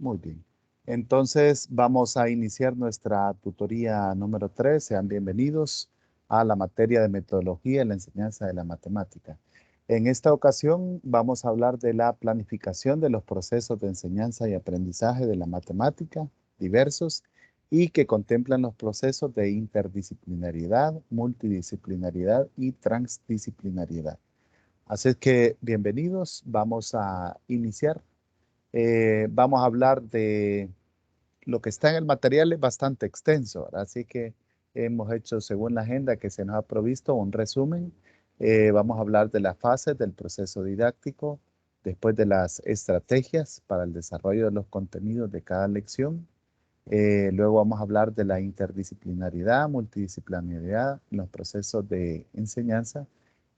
Muy bien. Entonces vamos a iniciar nuestra tutoría número 3. Sean bienvenidos a la materia de metodología en la enseñanza de la matemática. En esta ocasión vamos a hablar de la planificación de los procesos de enseñanza y aprendizaje de la matemática diversos y que contemplan los procesos de interdisciplinariedad, multidisciplinariedad y transdisciplinariedad. Así es que bienvenidos. Vamos a iniciar. Vamos a hablar de lo que está en el material, es bastante extenso, ¿verdad? Así que hemos hecho, según la agenda que se nos ha provisto, un resumen. Vamos a hablar de las fases del proceso didáctico, después de las estrategias para el desarrollo de los contenidos de cada lección. Luego vamos a hablar de la interdisciplinariedad, multidisciplinariedad en los procesos de enseñanza.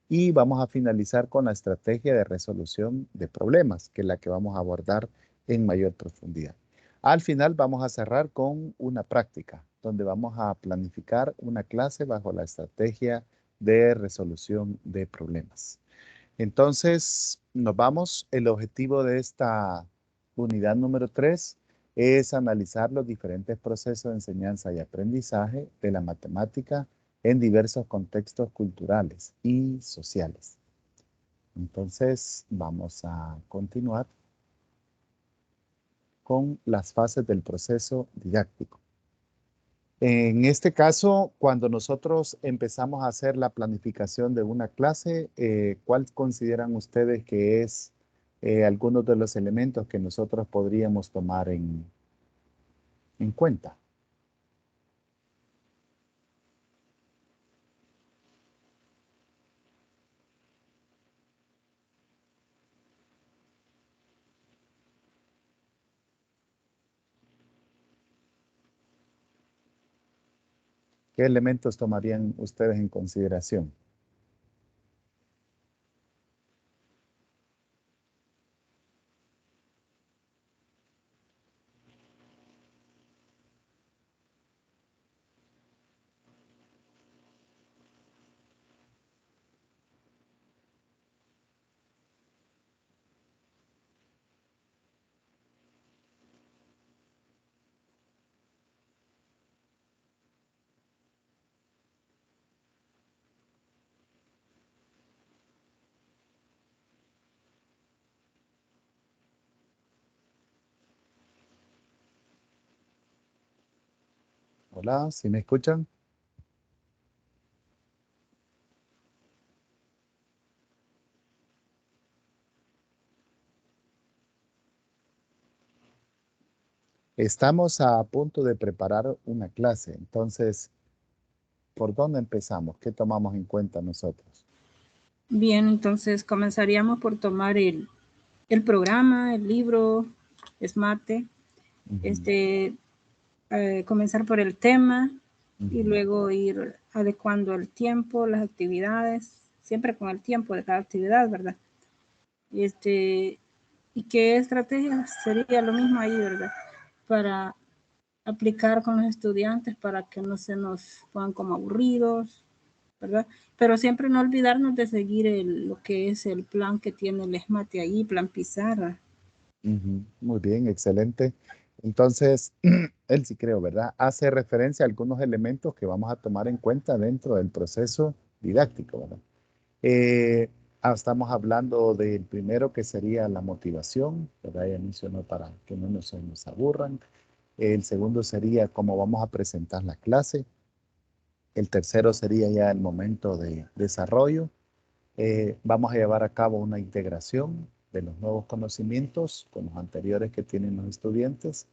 Y vamos a finalizar con la estrategia de resolución de problemas, que es la que vamos a abordar en mayor profundidad. Al final vamos a cerrar con una práctica, donde vamos a planificar una clase bajo la estrategia de resolución de problemas. Entonces, nos vamos. El objetivo de esta unidad número 3 es analizar los diferentes procesos de enseñanza y aprendizaje de la matemática en diversos contextos culturales y sociales. Entonces, vamos a continuar con las fases del proceso didáctico. En este caso, cuando nosotros empezamos a hacer la planificación de una clase, ¿cuál consideran ustedes que es algunos de los elementos que nosotros podríamos tomar en cuenta? ¿Qué elementos tomarían ustedes en consideración? Hola, ¿sí me escuchan? Estamos a punto de preparar una clase, entonces, ¿por dónde empezamos? ¿Qué tomamos en cuenta nosotros? Bien, entonces comenzaríamos por tomar el programa, el libro, SMART, comenzar por el tema y luego ir adecuando el tiempo, las actividades, siempre con el tiempo de cada actividad, ¿verdad? ¿Y qué estrategia sería lo mismo ahí, ¿verdad? Para aplicar con los estudiantes para que no se nos pongan como aburridos, ¿verdad? Pero siempre no olvidarnos de seguir lo que es el plan que tiene el ESMATE ahí, plan pizarra. Muy bien, excelente. Entonces, él sí creo, ¿verdad? Hace referencia a algunos elementos que vamos a tomar en cuenta dentro del proceso didáctico, ¿verdad? Eh, Estamos hablando del primero que sería la motivación, ¿verdad? Ya mencionó para que no se nos aburran. El segundo sería cómo vamos a presentar la clase. El tercero sería ya el momento de desarrollo. Vamos a llevar a cabo una integración de los nuevos conocimientos con los anteriores que tienen los estudiantes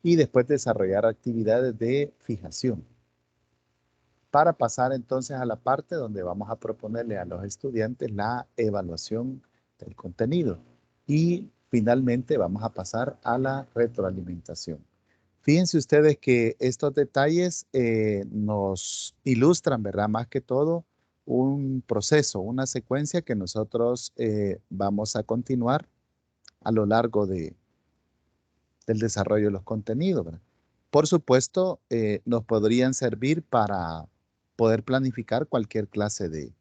y después desarrollar actividades de fijación para pasar entonces a la parte donde vamos a proponerle a los estudiantes la evaluación del contenido y finalmente vamos a pasar a la retroalimentación. Fíjense ustedes que estos detalles nos ilustran, ¿verdad? Más que todo, un proceso, una secuencia que nosotros vamos a continuar a lo largo del desarrollo de los contenidos, ¿verdad? Por supuesto, nos podrían servir para poder planificar cualquier clase de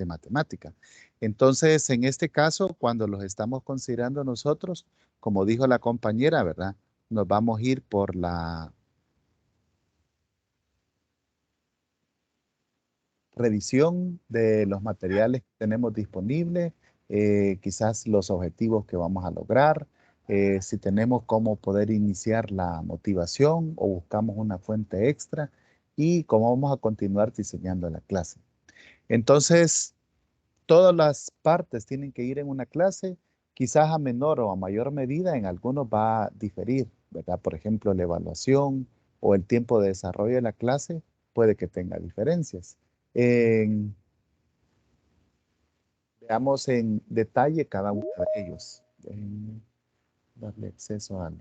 matemática. Entonces, en este caso, cuando los estamos considerando nosotros, como dijo la compañera, ¿verdad? nos vamos a ir por la revisión de los materiales que tenemos disponibles, quizás los objetivos que vamos a lograr, si tenemos cómo poder iniciar la motivación o buscamos una fuente extra y cómo vamos a continuar diseñando la clase. Entonces, todas las partes tienen que ir en una clase, quizás a menor o a mayor medida, en algunos va a diferir, ¿verdad? Por ejemplo, la evaluación o el tiempo de desarrollo de la clase puede que tenga diferencias. Veamos en detalle cada uno de ellos. Déjenme darle acceso a...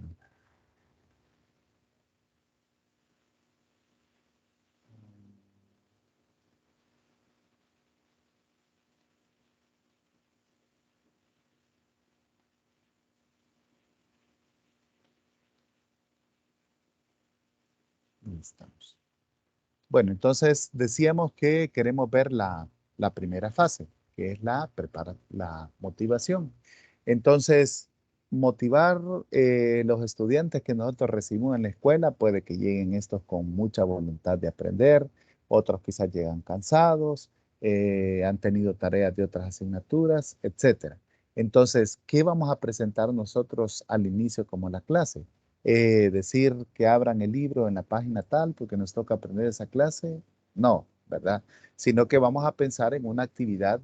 Ahí estamos. Bueno, entonces decíamos que queremos ver la primera fase, que es la motivación. Entonces, motivar los estudiantes que nosotros recibimos en la escuela, puede que lleguen estos con mucha voluntad de aprender, otros quizás llegan cansados, han tenido tareas de otras asignaturas, etcétera. Entonces, ¿qué vamos a presentar nosotros al inicio como la clase? Decir que abran el libro en la página tal porque nos toca aprender esa clase, no, ¿verdad? Sino que vamos a pensar en una actividad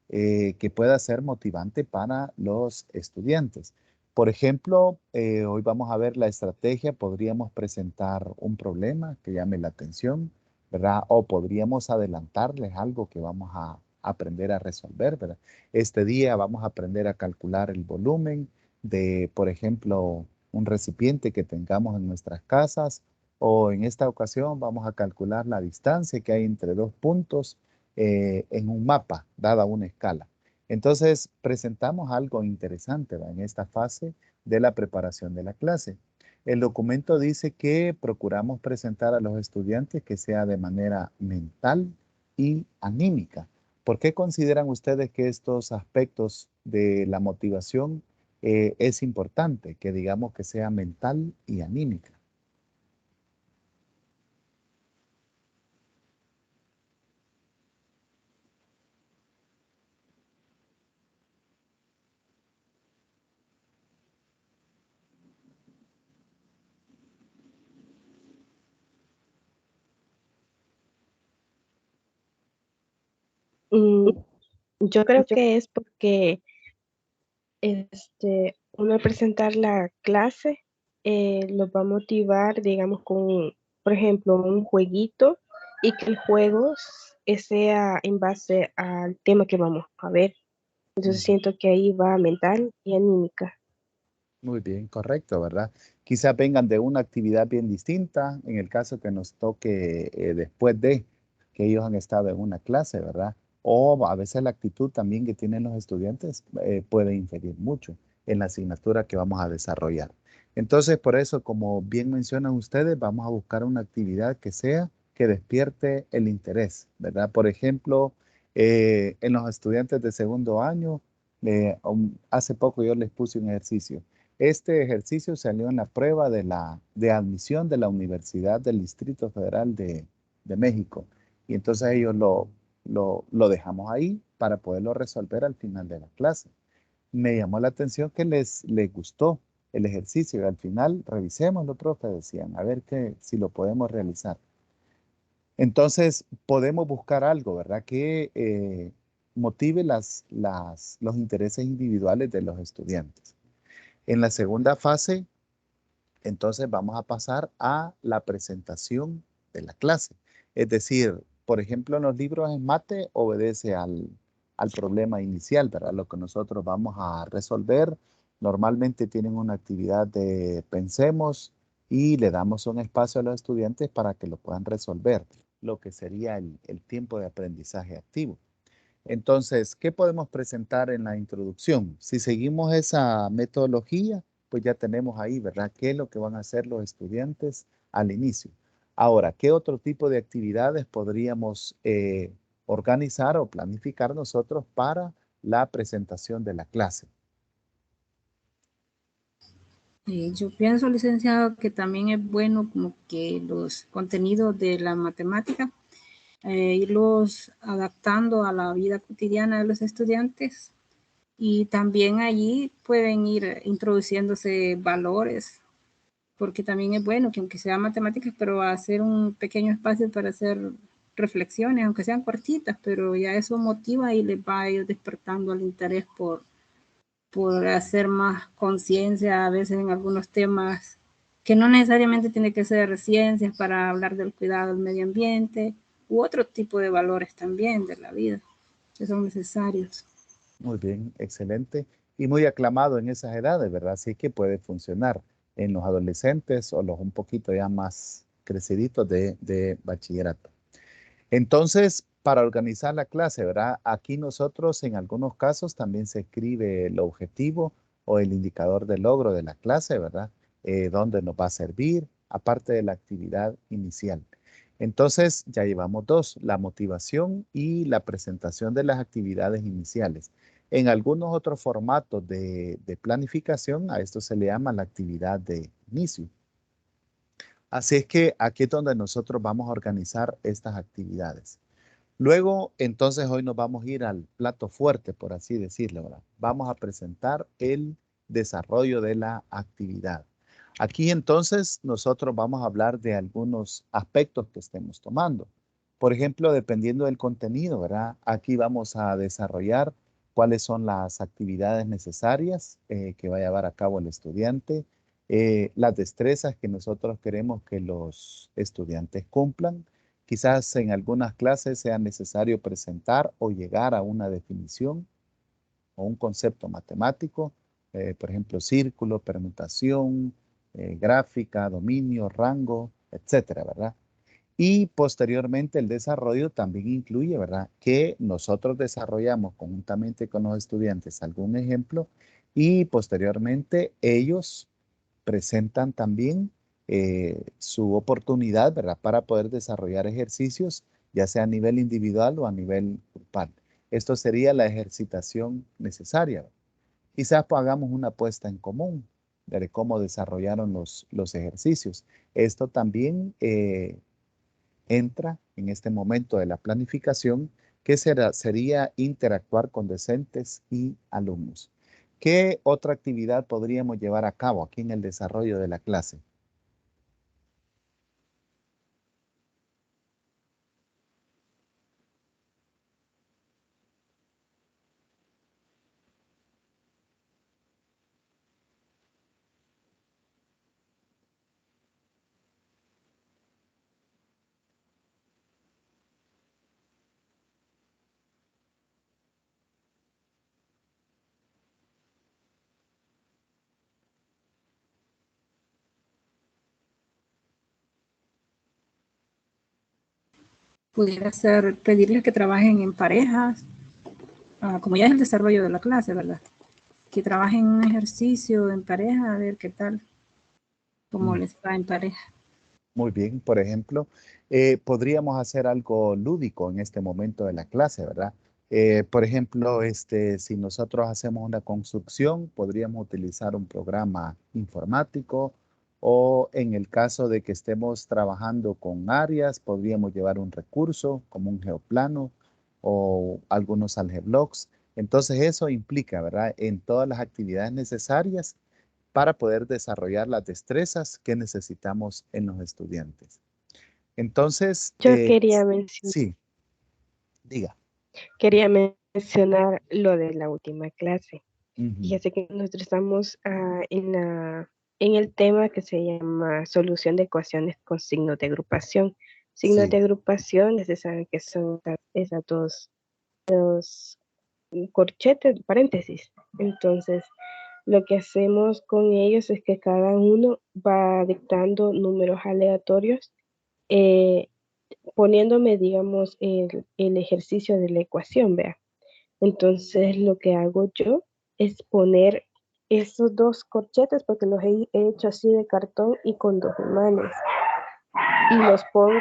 que pueda ser motivante para los estudiantes. Por ejemplo, hoy vamos a ver la estrategia, podríamos presentar un problema que llame la atención, ¿verdad? O podríamos adelantarles algo que vamos a aprender a resolver, ¿verdad? Este día vamos a aprender a calcular el volumen de, por ejemplo, un recipiente que tengamos en nuestras casas, o en esta ocasión vamos a calcular la distancia que hay entre dos puntos en un mapa, dada una escala. Entonces, presentamos algo interesante, ¿va? En esta fase de la preparación de la clase. El documento dice que procuramos presentar a los estudiantes que sea de manera mental y anímica. ¿Por qué consideran ustedes que estos aspectos de la motivación es importante que digamos que sea mental y anímica? Mm, yo creo que es porque uno al presentar la clase los va a motivar, digamos, con, por ejemplo, un jueguito y que el juego sea en base al tema que vamos a ver. Entonces Ujú. siento que ahí va mental y anímica. Muy bien, correcto, ¿verdad? Quizás vengan de una actividad bien distinta, en el caso que nos toque después de que ellos han estado en una clase, ¿verdad? O a veces la actitud también que tienen los estudiantes puede inferir mucho en la asignatura que vamos a desarrollar. Entonces, por eso, como bien mencionan ustedes, vamos a buscar una actividad que sea que despierte el interés, ¿verdad? Por ejemplo, en los estudiantes de segundo año, hace poco yo les puse un ejercicio. Este ejercicio salió en la prueba de admisión de la Universidad del Distrito Federal de México. Y entonces ellos lo dejamos ahí para poderlo resolver al final de la clase. Me llamó la atención que les gustó el ejercicio y al final, revisémoslo, profe, decían, a ver si lo podemos realizar. Entonces, podemos buscar algo, ¿verdad? Que motive los intereses individuales de los estudiantes. En la segunda fase, entonces vamos a pasar a la presentación de la clase. Es decir, por ejemplo, en los libros en mate obedece al problema inicial, ¿verdad? Lo que nosotros vamos a resolver. Normalmente tienen una actividad de pensemos y le damos un espacio a los estudiantes para que lo puedan resolver, lo que sería el tiempo de aprendizaje activo. Entonces, ¿qué podemos presentar en la introducción? Si seguimos esa metodología, pues ya tenemos ahí, ¿verdad? ¿Qué es lo que van a hacer los estudiantes al inicio? Ahora, ¿qué otro tipo de actividades podríamos organizar o planificar nosotros para la presentación de la clase? Yo pienso, licenciado, que también es bueno como que los contenidos de la matemática, irlos adaptando a la vida cotidiana de los estudiantes, y también allí pueden ir introduciéndose valores, porque también es bueno que aunque sea matemáticas, pero hacer un pequeño espacio para hacer reflexiones, aunque sean cortitas, pero ya eso motiva y les va a ir despertando el interés por hacer más conciencia a veces en algunos temas que no necesariamente tiene que ser ciencias para hablar del cuidado del medio ambiente u otro tipo de valores también de la vida que son necesarios. Muy bien, excelente. Y muy aclamado en esas edades, ¿verdad? Así que puede funcionar en los adolescentes o los un poquito ya más creciditos de bachillerato. Entonces, para organizar la clase, ¿verdad? Aquí nosotros en algunos casos también se escribe el objetivo o el indicador de logro de la clase, ¿verdad? Dónde nos va a servir, aparte de la actividad inicial. Entonces, ya llevamos dos, la motivación y la presentación de las actividades iniciales. En algunos otros formatos de planificación, a esto se le llama la actividad de inicio. Así es que aquí es donde nosotros vamos a organizar estas actividades. Luego, entonces hoy nos vamos a ir al plato fuerte, por así decirlo, ¿verdad? Vamos a presentar el desarrollo de la actividad. Aquí entonces nosotros vamos a hablar de algunos aspectos que estemos tomando. Por ejemplo, dependiendo del contenido, ¿verdad? Aquí vamos a desarrollar cuáles son las actividades necesarias que va a llevar a cabo el estudiante, las destrezas que nosotros queremos que los estudiantes cumplan. Quizás en algunas clases sea necesario presentar o llegar a una definición o un concepto matemático, por ejemplo, círculo, permutación, gráfica, dominio, rango, etcétera, ¿verdad? Y posteriormente el desarrollo también incluye, ¿verdad? Que nosotros desarrollamos conjuntamente con los estudiantes algún ejemplo y posteriormente ellos presentan también su oportunidad, ¿verdad? Para poder desarrollar ejercicios, ya sea a nivel individual o a nivel grupal. Esto sería la ejercitación necesaria, ¿verdad? Quizás pues, hagamos una puesta en común de cómo desarrollaron los ejercicios. Esto también entra en este momento de la planificación, que sería interactuar con docentes y alumnos. ¿Qué otra actividad podríamos llevar a cabo aquí en el desarrollo de la clase? Pudiera ser pedirles que trabajen en parejas, como ya es el desarrollo de la clase, ¿verdad? Que trabajen un ejercicio en pareja, a ver qué tal, cómo Mm, les va en pareja. Muy bien, por ejemplo, podríamos hacer algo lúdico en este momento de la clase, ¿verdad? Por ejemplo, si nosotros hacemos una construcción, podríamos utilizar un programa informático o en el caso de que estemos trabajando con áreas, podríamos llevar un recurso como un geoplano o algunos algeblocks. Entonces eso implica, ¿verdad? En todas las actividades necesarias para poder desarrollar las destrezas que necesitamos en los estudiantes. Entonces, Yo sí, diga. quería mencionar lo de la última clase. Ujú, Fíjese que nosotros estamos en el tema que se llama solución de ecuaciones con signos de agrupación. Signos de sí, agrupación, ustedes saben que son esas dos corchetes, paréntesis. Entonces, lo que hacemos con ellos es que cada uno va dictando números aleatorios, eh, poniéndome, digamos, el ejercicio de la ecuación, vea. Entonces, lo que hago yo es poner esos dos corchetes, porque los he hecho así de cartón y con dos imanes, y los pongo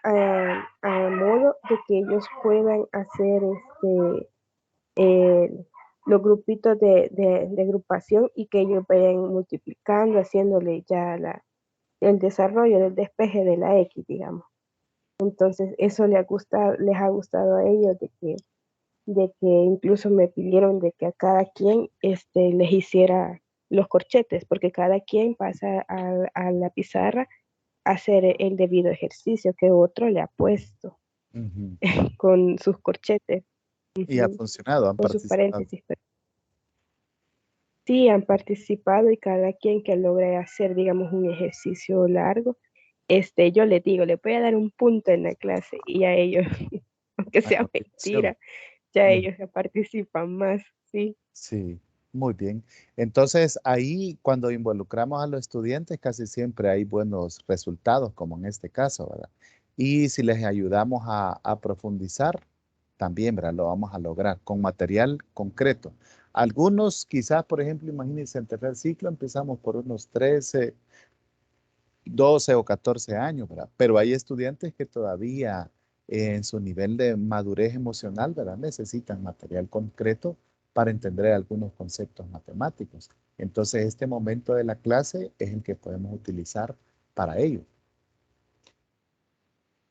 a modo de que ellos puedan hacer los grupitos de agrupación y que ellos vayan multiplicando, haciéndole ya el desarrollo del despeje de la X, digamos. Entonces, eso les ha gustado a ellos de que incluso me pidieron de que a cada quien les hiciera los corchetes, porque cada quien pasa a la pizarra a hacer el debido ejercicio que otro le ha puesto Ujú. con sus corchetes, Y ha funcionado, han con sus participado. paréntesis. Sí, han participado y cada quien que logre hacer, digamos, un ejercicio largo, yo les digo, le voy a dar un punto en la clase y a ellos, aunque La sea motivación. mentira, ya Mm. ellos ya participan más, sí. Sí, muy bien. Entonces, ahí cuando involucramos a los estudiantes, casi siempre hay buenos resultados, como en este caso, ¿verdad? Y si les ayudamos a profundizar, también, ¿verdad? Lo vamos a lograr con material concreto. Algunos, quizás, por ejemplo, imagínense, en tercer ciclo empezamos por unos 13, 12 o 14 años, ¿verdad? Pero hay estudiantes que todavía en su nivel de madurez emocional, ¿verdad? Necesitan material concreto para entender algunos conceptos matemáticos. Entonces, este momento de la clase es el que podemos utilizar para ello.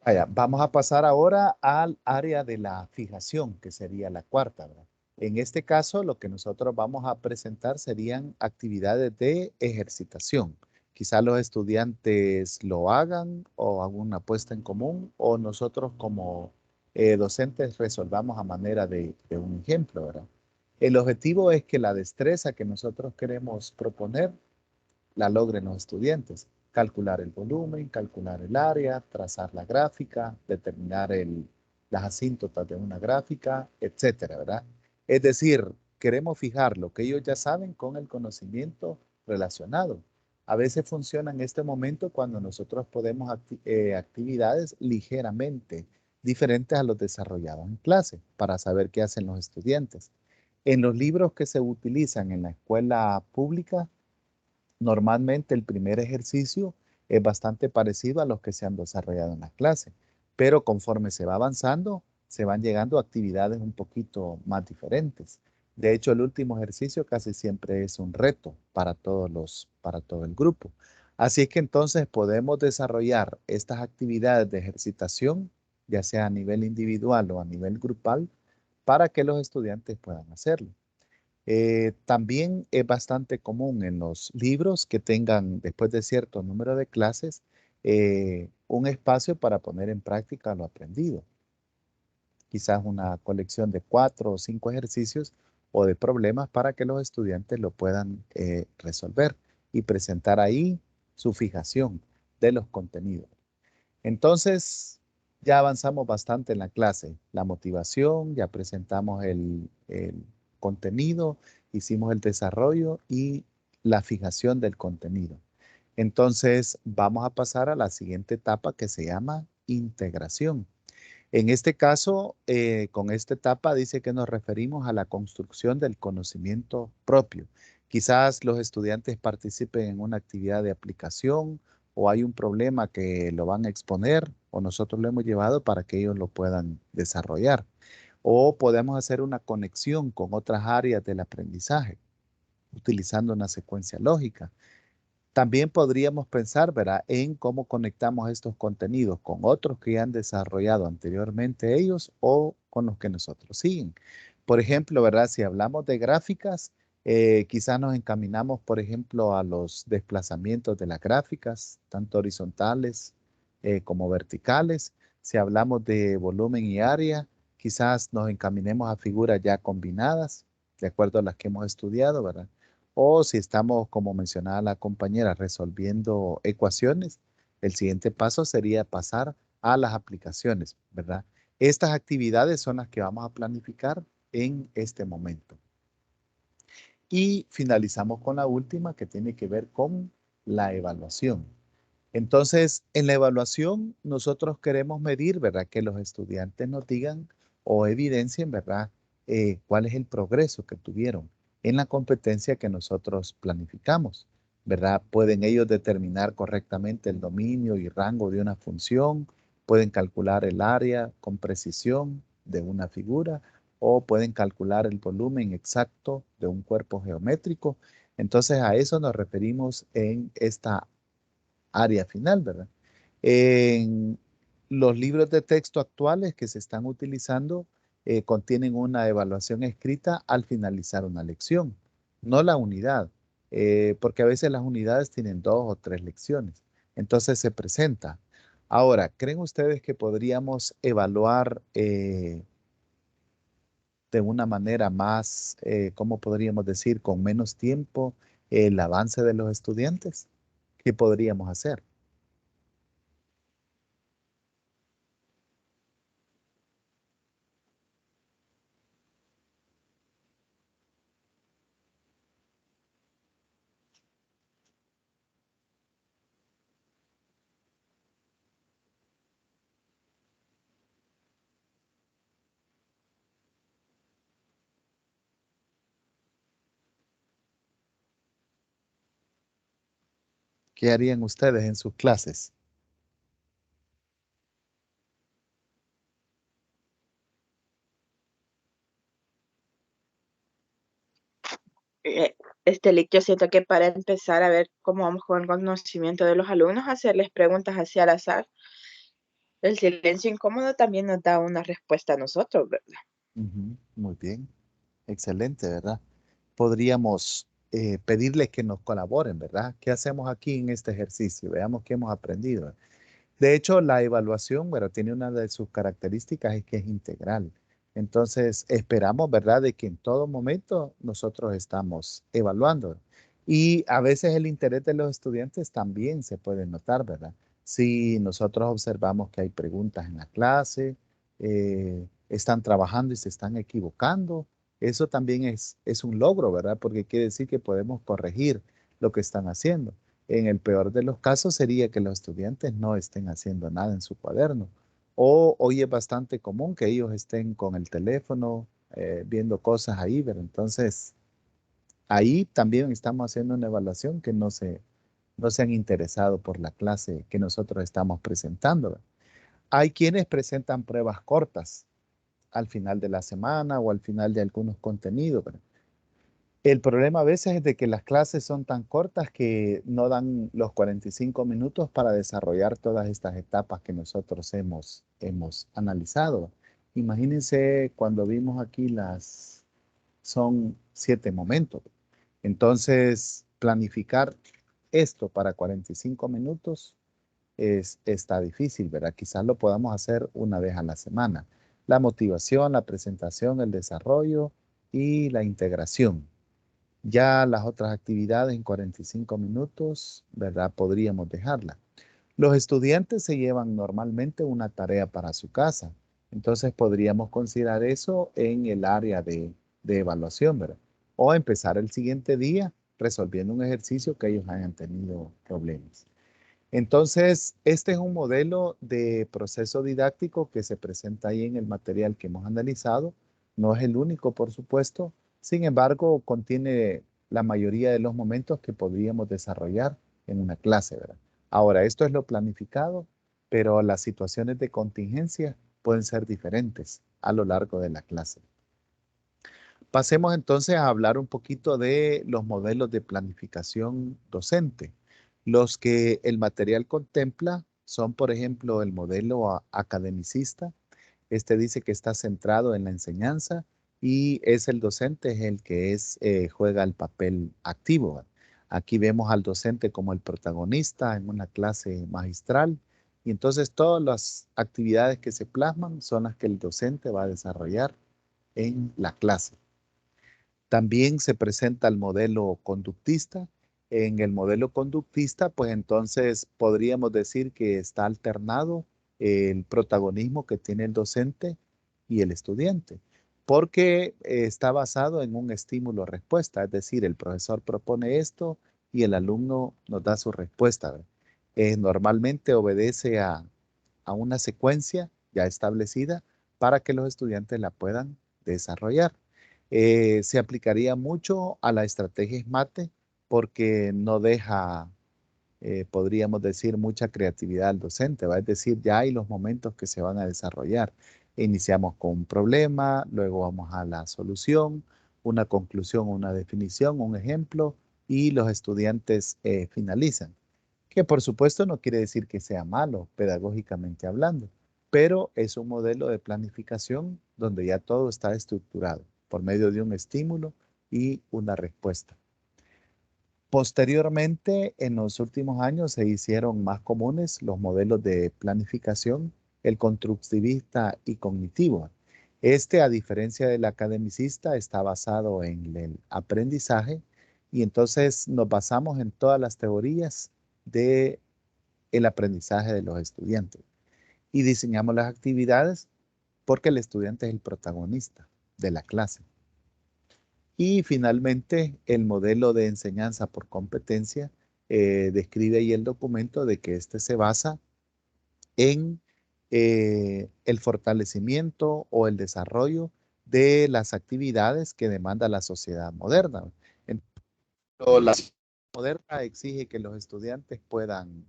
Vaya, vamos a pasar ahora al área de la fijación, que sería la cuarta, ¿verdad? En este caso, lo que nosotros vamos a presentar serían actividades de ejercitación. Quizá los estudiantes lo hagan o hagan una puesta en común o nosotros como docentes resolvamos a manera de un ejemplo, ¿verdad? El objetivo es que la destreza que nosotros queremos proponer la logren los estudiantes. Calcular el volumen, calcular el área, trazar la gráfica, determinar las asíntotas de una gráfica, etcétera, ¿verdad? Es decir, queremos fijar lo que ellos ya saben con el conocimiento relacionado. A veces funciona en este momento cuando nosotros podemos actividades ligeramente diferentes a los desarrollados en clase para saber qué hacen los estudiantes. En los libros que se utilizan en la escuela pública, normalmente el primer ejercicio es bastante parecido a los que se han desarrollado en la clase, pero conforme se va avanzando, se van llegando a actividades un poquito más diferentes. De hecho, el último ejercicio casi siempre es un reto para todo el grupo. Así es que entonces podemos desarrollar estas actividades de ejercitación, ya sea a nivel individual o a nivel grupal, para que los estudiantes puedan hacerlo. También es bastante común en los libros que tengan, después de cierto número de clases, un espacio para poner en práctica lo aprendido. Quizás una colección de 4 o 5 ejercicios o de problemas para que los estudiantes lo puedan resolver y presentar ahí su fijación de los contenidos. Entonces, ya avanzamos bastante en la clase. La motivación, ya presentamos el contenido, hicimos el desarrollo y la fijación del contenido. Entonces, vamos a pasar a la siguiente etapa que se llama integración. En este caso, con esta etapa dice que nos referimos a la construcción del conocimiento propio. Quizás los estudiantes participen en una actividad de aplicación o hay un problema que lo van a exponer o nosotros lo hemos llevado para que ellos lo puedan desarrollar. O podemos hacer una conexión con otras áreas del aprendizaje utilizando una secuencia lógica. También podríamos pensar, ¿verdad?, en cómo conectamos estos contenidos con otros que ya han desarrollado anteriormente ellos o con los que nosotros siguen. Por ejemplo, ¿verdad? Si hablamos de gráficas, quizás nos encaminamos, por ejemplo, a los desplazamientos de las gráficas, tanto horizontales como verticales. Si hablamos de volumen y área, quizás nos encaminemos a figuras ya combinadas, de acuerdo a las que hemos estudiado, ¿verdad? O si estamos, como mencionaba la compañera, resolviendo ecuaciones, el siguiente paso sería pasar a las aplicaciones, ¿verdad? Estas actividades son las que vamos a planificar en este momento. Y finalizamos con la última que tiene que ver con la evaluación. Entonces, en la evaluación nosotros queremos medir, ¿verdad? Que los estudiantes nos digan o evidencien, ¿verdad? Cuál es el progreso que tuvieron en la competencia que nosotros planificamos, ¿verdad? Pueden ellos determinar correctamente el dominio y rango de una función, pueden calcular el área con precisión de una figura o pueden calcular el volumen exacto de un cuerpo geométrico. Entonces a eso nos referimos en esta área final, ¿verdad? En los libros de texto actuales que se están utilizando contienen una evaluación escrita al finalizar una lección, no la unidad, porque a veces las unidades tienen 2 o 3 lecciones. Entonces se presenta. Ahora, ¿creen ustedes que podríamos evaluar de una manera más, cómo podríamos decir, con menos tiempo el avance de los estudiantes? ¿Qué podríamos hacer? ¿Qué harían ustedes en sus clases? Eh, Lick, yo siento que para empezar a ver cómo vamos con el conocimiento de los alumnos, hacerles preguntas así al azar, el silencio incómodo también nos da una respuesta a nosotros, ¿verdad? Ujú, muy bien, excelente, ¿verdad? Podríamos pedirles que nos colaboren, ¿verdad? ¿Qué hacemos aquí en este ejercicio? Veamos qué hemos aprendido. De hecho, la evaluación, bueno, tiene una de sus características es que es integral. Entonces, esperamos, ¿verdad?, de que en todo momento nosotros estamos evaluando. Y a veces el interés de los estudiantes también se puede notar, ¿verdad? Si nosotros observamos que hay preguntas en la clase, están trabajando y se están equivocando, eso también es un logro, ¿verdad? Porque quiere decir que podemos corregir lo que están haciendo. En el peor de los casos sería que los estudiantes no estén haciendo nada en su cuaderno. O hoy es bastante común que ellos estén con el teléfono viendo cosas ahí, ¿verdad? Entonces, ahí también estamos haciendo una evaluación que no se han interesado por la clase que nosotros estamos presentando, ¿verdad? Hay quienes presentan pruebas cortas al final de la semana o al final de algunos contenidos, ¿verdad? El problema a veces es de que las clases son tan cortas que no dan los 45 minutos para desarrollar todas estas etapas que nosotros hemos analizado. Imagínense cuando vimos aquí son 7 momentos. Entonces, planificar esto para 45 minutos está difícil, ¿verdad? Quizás lo podamos hacer una vez a la semana. La motivación, la presentación, el desarrollo y la integración. Ya las otras actividades en 45 minutos, ¿verdad? Podríamos dejarla. Los estudiantes se llevan normalmente una tarea para su casa. Entonces podríamos considerar eso en el área de evaluación, ¿verdad? O empezar el siguiente día resolviendo un ejercicio que ellos hayan tenido problemas. Entonces, este es un modelo de proceso didáctico que se presenta ahí en el material que hemos analizado. No es el único, por supuesto. Sin embargo, contiene la mayoría de los momentos que podríamos desarrollar en una clase, ¿verdad? Ahora, esto es lo planificado, pero las situaciones de contingencia pueden ser diferentes a lo largo de la clase. Pasemos entonces a hablar un poquito de los modelos de planificación docente. Los que el material contempla son, por ejemplo, el modelo academicista. Este dice que está centrado en la enseñanza y es el docente es el que juega el papel activo. Aquí vemos al docente como el protagonista en una clase magistral y entonces todas las actividades que se plasman son las que el docente va a desarrollar en la clase. También se presenta el modelo conductista. En el modelo conductista, pues entonces podríamos decir que está alternado el protagonismo que tiene el docente y el estudiante, porque está basado en un estímulo-respuesta, es decir, el profesor propone esto y el alumno nos da su respuesta, ¿verdad? Normalmente obedece a una secuencia ya establecida para que los estudiantes la puedan desarrollar. Se aplicaría mucho a la estrategia SMART porque no deja, podríamos decir, mucha creatividad al docente, ¿va? Es decir, ya hay los momentos que se van a desarrollar. Iniciamos con un problema, luego vamos a la solución, una conclusión, una definición, un ejemplo, y los estudiantes finalizan. Que por supuesto no quiere decir que sea malo pedagógicamente hablando, pero es un modelo de planificación donde ya todo está estructurado por medio de un estímulo y una respuesta. Posteriormente, en los últimos años se hicieron más comunes los modelos de planificación, el constructivista y cognitivo. Este, a diferencia del academicista, está basado en el aprendizaje y entonces nos basamos en todas las teorías del aprendizaje de los estudiantes y diseñamos las actividades porque el estudiante es el protagonista de la clase. Y finalmente, el modelo de enseñanza por competencia describe ahí el documento de que este se basa en el fortalecimiento o el desarrollo de las actividades que demanda la sociedad moderna. La sociedad moderna exige que los estudiantes puedan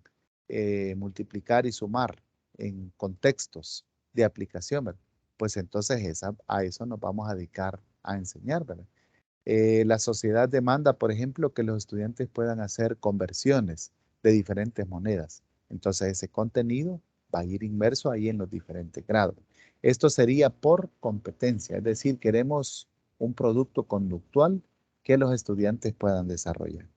multiplicar y sumar en contextos de aplicación, ¿verdad? Pues entonces a eso nos vamos a dedicar a enseñar, ¿verdad? La sociedad demanda, por ejemplo, que los estudiantes puedan hacer conversiones de diferentes monedas. Entonces, ese contenido va a ir inmerso ahí en los diferentes grados. Esto sería por competencia, es decir, queremos un producto conductual que los estudiantes puedan desarrollar.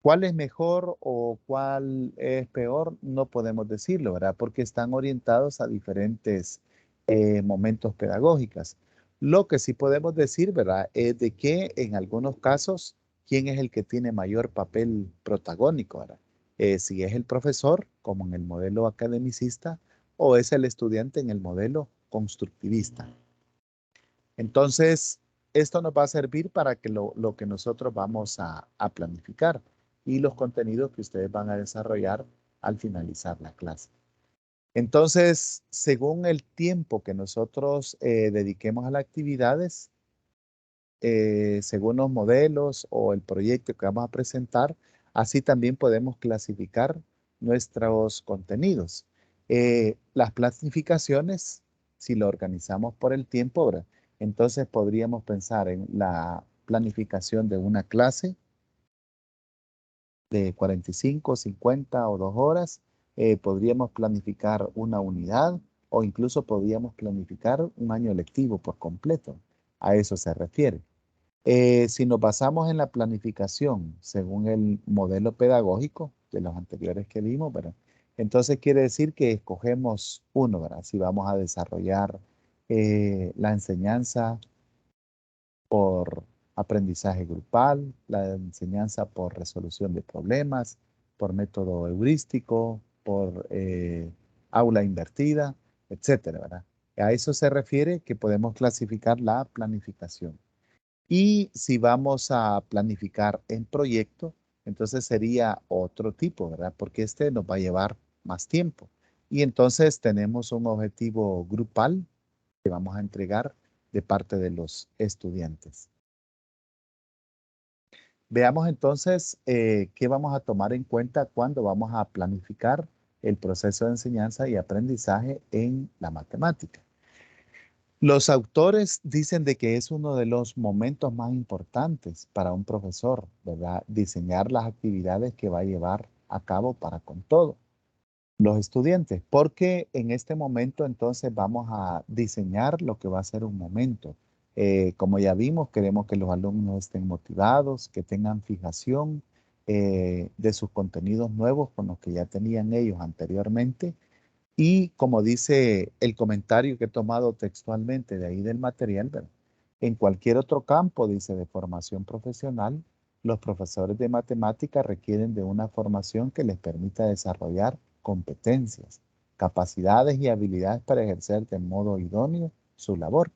¿Cuál es mejor o cuál es peor? No podemos decirlo, ¿verdad? Porque están orientados a diferentes momentos pedagógicos. Lo que sí podemos decir, ¿verdad? Es de que en algunos casos, ¿quién es el que tiene mayor papel protagónico, ¿verdad? Si es el profesor, como en el modelo academicista, o es el estudiante en el modelo constructivista. Entonces, esto nos va a servir para que lo que nosotros vamos a planificar y los contenidos que ustedes van a desarrollar al finalizar la clase. Entonces, según el tiempo que nosotros dediquemos a las actividades, según los modelos o el proyecto que vamos a presentar, así también podemos clasificar nuestros contenidos. Las planificaciones, si lo organizamos por el tiempo, ¿verdad? Entonces podríamos pensar en la planificación de una clase de 45, 50 o 2 horas. Podríamos planificar una unidad o incluso podríamos planificar un año lectivo por completo. A eso se refiere. Si nos basamos en la planificación según el modelo pedagógico de los anteriores que vimos, ¿verdad? Entonces quiere decir que escogemos uno, ¿verdad? Si vamos a desarrollar la enseñanza por aprendizaje grupal, la enseñanza por resolución de problemas, por método heurístico, por aula invertida, etcétera, ¿verdad? A eso se refiere que podemos clasificar la planificación. Y si vamos a planificar en proyecto, entonces sería otro tipo, ¿verdad? Porque este nos va a llevar más tiempo. Y entonces tenemos un objetivo grupal que vamos a entregar de parte de los estudiantes. Veamos entonces qué vamos a tomar en cuenta cuando vamos a planificar el proceso de enseñanza y aprendizaje en la matemática. Los autores dicen de que es uno de los momentos más importantes para un profesor, ¿verdad? Diseñar las actividades que va a llevar a cabo para con todos los estudiantes, porque en este momento entonces vamos a diseñar lo que va a ser un momento. Como ya vimos, queremos que los alumnos estén motivados, que tengan fijación de sus contenidos nuevos con los que ya tenían ellos anteriormente. Y como dice el comentario que he tomado textualmente de ahí del material, ¿verdad? En cualquier otro campo, dice, de formación profesional, los profesores de matemática requieren de una formación que les permita desarrollar competencias, capacidades y habilidades para ejercer de modo idóneo su labor.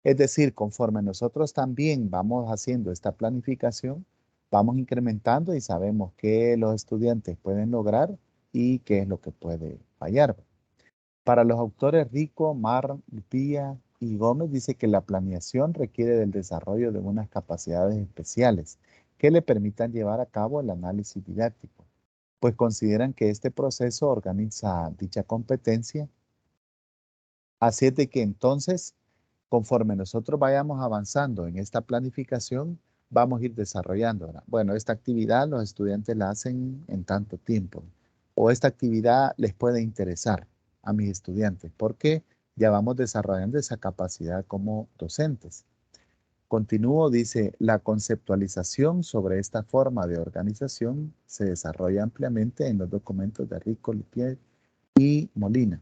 Es decir, conforme nosotros también vamos haciendo esta planificación, vamos incrementando y sabemos qué los estudiantes pueden lograr y qué es lo que puede fallar. Para los autores Rico, Mar, Lupía y Gómez dice que la planeación requiere del desarrollo de unas capacidades especiales que le permitan llevar a cabo el análisis didáctico, pues consideran que este proceso organiza dicha competencia Así es de que entonces, conforme nosotros vayamos avanzando en esta planificación, vamos a ir desarrollando, ¿verdad? Bueno, esta actividad los estudiantes la hacen en tanto tiempo, o esta actividad les puede interesar a mis estudiantes, porque ya vamos desarrollando esa capacidad como docentes. Continúo, dice, la conceptualización sobre esta forma de organización se desarrolla ampliamente en los documentos de Rico, Lippier y Molina.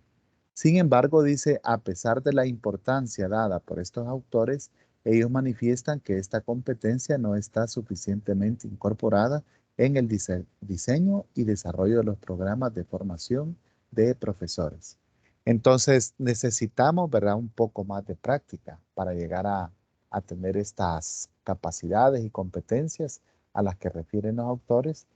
Sin embargo, dice, a pesar de la importancia dada por estos autores, ellos manifiestan que esta competencia no está suficientemente incorporada en el diseño y desarrollo de los programas de formación de profesores. Entonces, necesitamos, ¿verdad?, un poco más de práctica para llegar a tener estas capacidades y competencias a las que refieren los autores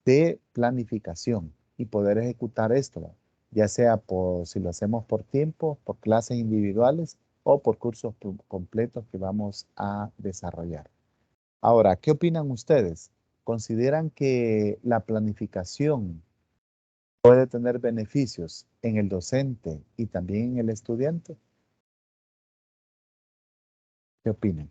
de planificación y poder ejecutar esto, ¿verdad? Ya sea por, si lo hacemos por tiempo, por clases individuales o por cursos completos que vamos a desarrollar. Ahora, ¿qué opinan ustedes? ¿Consideran que la planificación puede tener beneficios en el docente y también en el estudiante? ¿Qué opinan?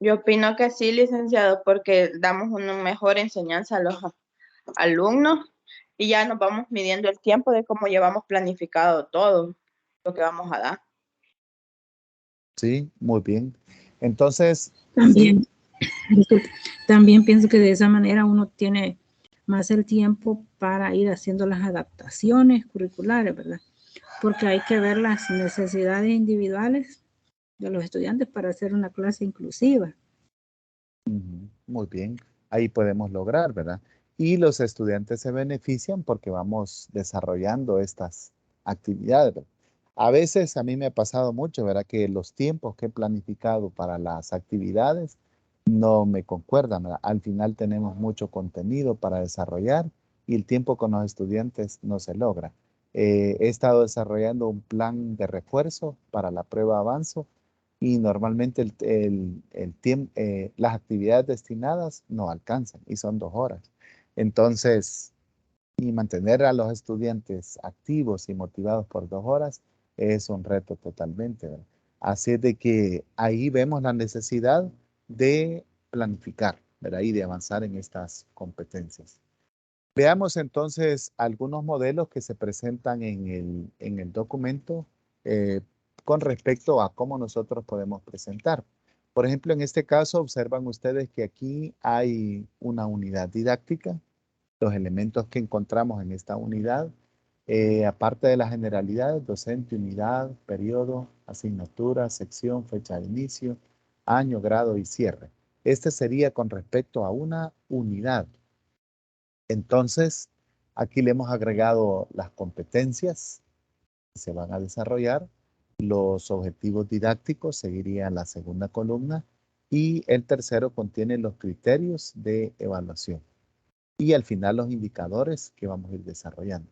Yo opino que sí, licenciado, porque damos una mejor enseñanza a los alumnos y ya nos vamos midiendo el tiempo de cómo llevamos planificado todo lo que vamos a dar. Sí, muy bien. Entonces, sí, También, disculpe, también pienso que de esa manera uno tiene más el tiempo para ir haciendo las adaptaciones curriculares, ¿verdad? Porque hay que ver las necesidades individuales de los estudiantes para hacer una clase inclusiva. muy bien, ahí podemos lograr, ¿verdad? Y los estudiantes se benefician porque vamos desarrollando estas actividades, ¿verdad? A veces a mí me ha pasado mucho, ¿verdad? Que los tiempos que he planificado para las actividades no me concuerdan, ¿verdad? Al final tenemos mucho contenido para desarrollar y el tiempo con los estudiantes no se logra. He estado desarrollando un plan de refuerzo para la prueba avanzo y normalmente las actividades destinadas no alcanzan y son 2 horas. Entonces, y mantener a los estudiantes activos y motivados por 2 horas es un reto totalmente, ¿verdad? Así es de que ahí vemos la necesidad de planificar, ¿verdad? Y de avanzar en estas competencias. Veamos entonces algunos modelos que se presentan en el documento eh, con respecto a cómo nosotros podemos presentar. Por ejemplo, en este caso, observan ustedes que aquí hay una unidad didáctica, los elementos que encontramos en esta unidad, aparte de las generalidades, docente, unidad, periodo, asignatura, sección, fecha de inicio, año, grado y cierre. Este sería con respecto a una unidad. Entonces, aquí le hemos agregado las competencias que se van a desarrollar, los objetivos didácticos seguirían la segunda columna y el tercero contiene los criterios de evaluación y al final los indicadores que vamos a ir desarrollando.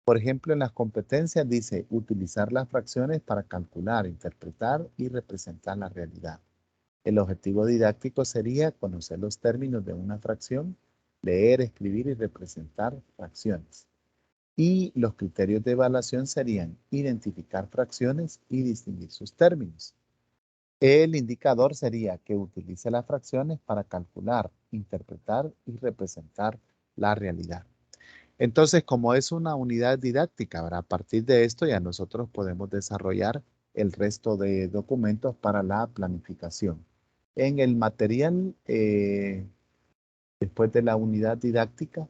Por ejemplo, en las competencias dice utilizar las fracciones para calcular, interpretar y representar la realidad. El objetivo didáctico sería conocer los términos de una fracción, leer, escribir y representar fracciones. Y los criterios de evaluación serían identificar fracciones y distinguir sus términos. El indicador sería que utilice las fracciones para calcular, interpretar y representar la realidad. Entonces, como es una unidad didáctica, ¿verdad? A partir de esto ya nosotros podemos desarrollar el resto de documentos para la planificación. En el material, después de la unidad didáctica,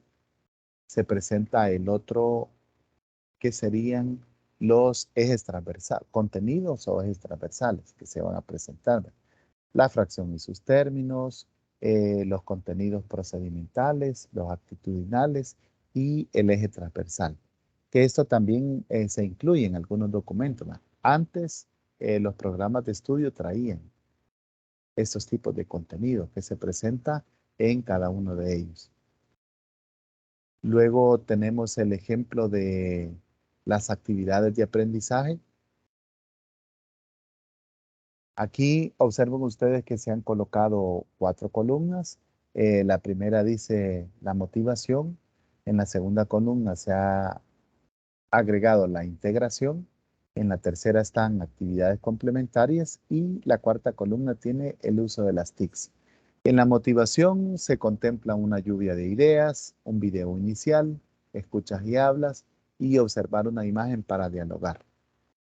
se presenta el otro que serían los ejes transversales, contenidos o ejes transversales que se van a presentar. La fracción y sus términos, los contenidos procedimentales, los actitudinales y el eje transversal. Que esto también se incluye en algunos documentos, ¿no? Antes, los programas de estudio traían estos tipos de contenido que se presenta en cada uno de ellos. Luego tenemos el ejemplo de las actividades de aprendizaje. Aquí observen ustedes que se han colocado 4 columnas. La primera dice la motivación. En la segunda columna se ha agregado la integración. En la tercera están actividades complementarias y la cuarta columna tiene el uso de las TICs. En la motivación se contempla una lluvia de ideas, un video inicial, escuchas y hablas y observar una imagen para dialogar.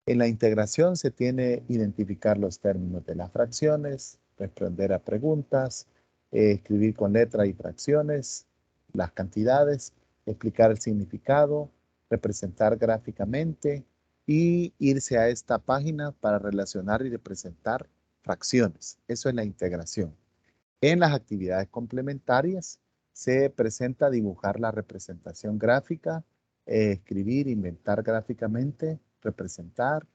En la integración se tiene identificar los términos de las fracciones, responder a preguntas, escribir con letra y fracciones, las cantidades, explicar el significado, representar gráficamente y irse a esta página para relacionar y representar fracciones. Eso es la integración. En las actividades complementarias se presenta dibujar la representación gráfica, escribir, inventar gráficamente, representar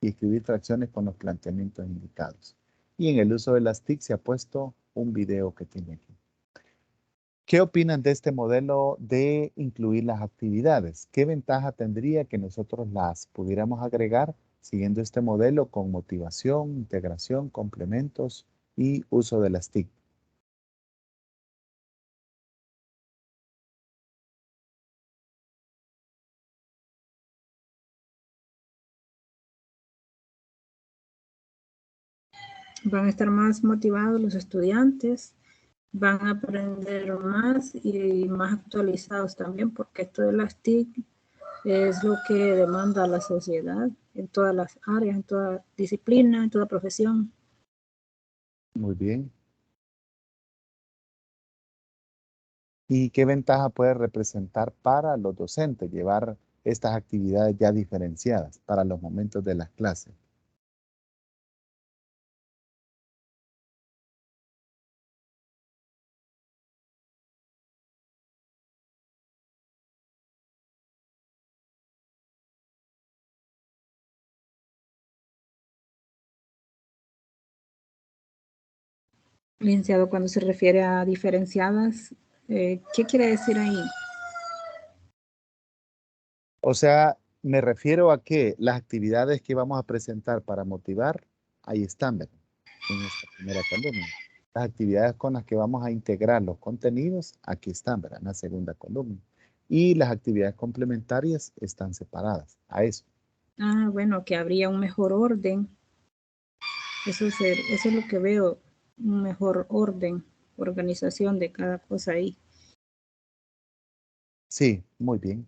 y escribir fracciones con los planteamientos indicados. Y en el uso de las TIC se ha puesto un video que tiene aquí. ¿Qué opinan de este modelo de incluir las actividades? ¿Qué ventaja tendría que nosotros las pudiéramos agregar siguiendo este modelo con motivación, integración, complementos y uso de las TIC? Van a estar más motivados los estudiantes, van a aprender más y más actualizados también, porque esto de las TIC es lo que demanda la sociedad en todas las áreas, en toda disciplina, en toda profesión. Muy bien. ¿Y qué ventaja puede representar para los docentes llevar estas actividades ya diferenciadas para los momentos de las clases? Licenciado, cuando se refiere a diferenciadas, ¿qué quiere decir ahí? O sea, me refiero a que las actividades que vamos a presentar para motivar, ahí están, ¿verdad? En esta primera columna. Las actividades con las que vamos a integrar los contenidos, aquí están, ¿verdad? En la segunda columna. Y las actividades complementarias están separadas a eso. Ah, bueno, que habría un mejor orden. Eso es lo que veo, un mejor orden, organización de cada cosa ahí. Sí, muy bien.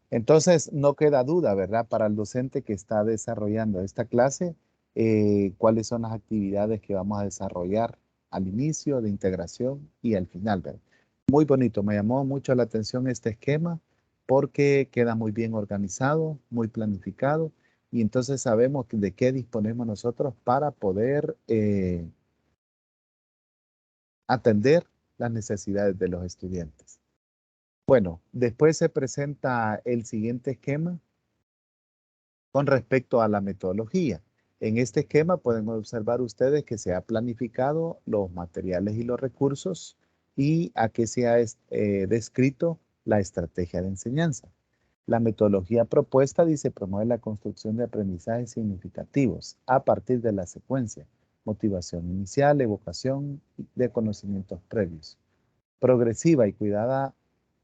Entonces, no queda duda, ¿verdad? Para el docente que está desarrollando esta clase, cuáles son las actividades que vamos a desarrollar al inicio de integración y al final, ¿verdad? Muy bonito, me llamó mucho la atención este esquema porque queda muy bien organizado, muy planificado y entonces sabemos de qué disponemos nosotros para poder atender las necesidades de los estudiantes. Bueno, después se presenta el siguiente esquema con respecto a la metodología. En este esquema pueden observar ustedes que se ha planificado los materiales y los recursos y a qué se ha descrito la estrategia de enseñanza. La metodología propuesta dice promueve la construcción de aprendizajes significativos a partir de la secuencia, motivación inicial, evocación de conocimientos previos, progresiva y cuidada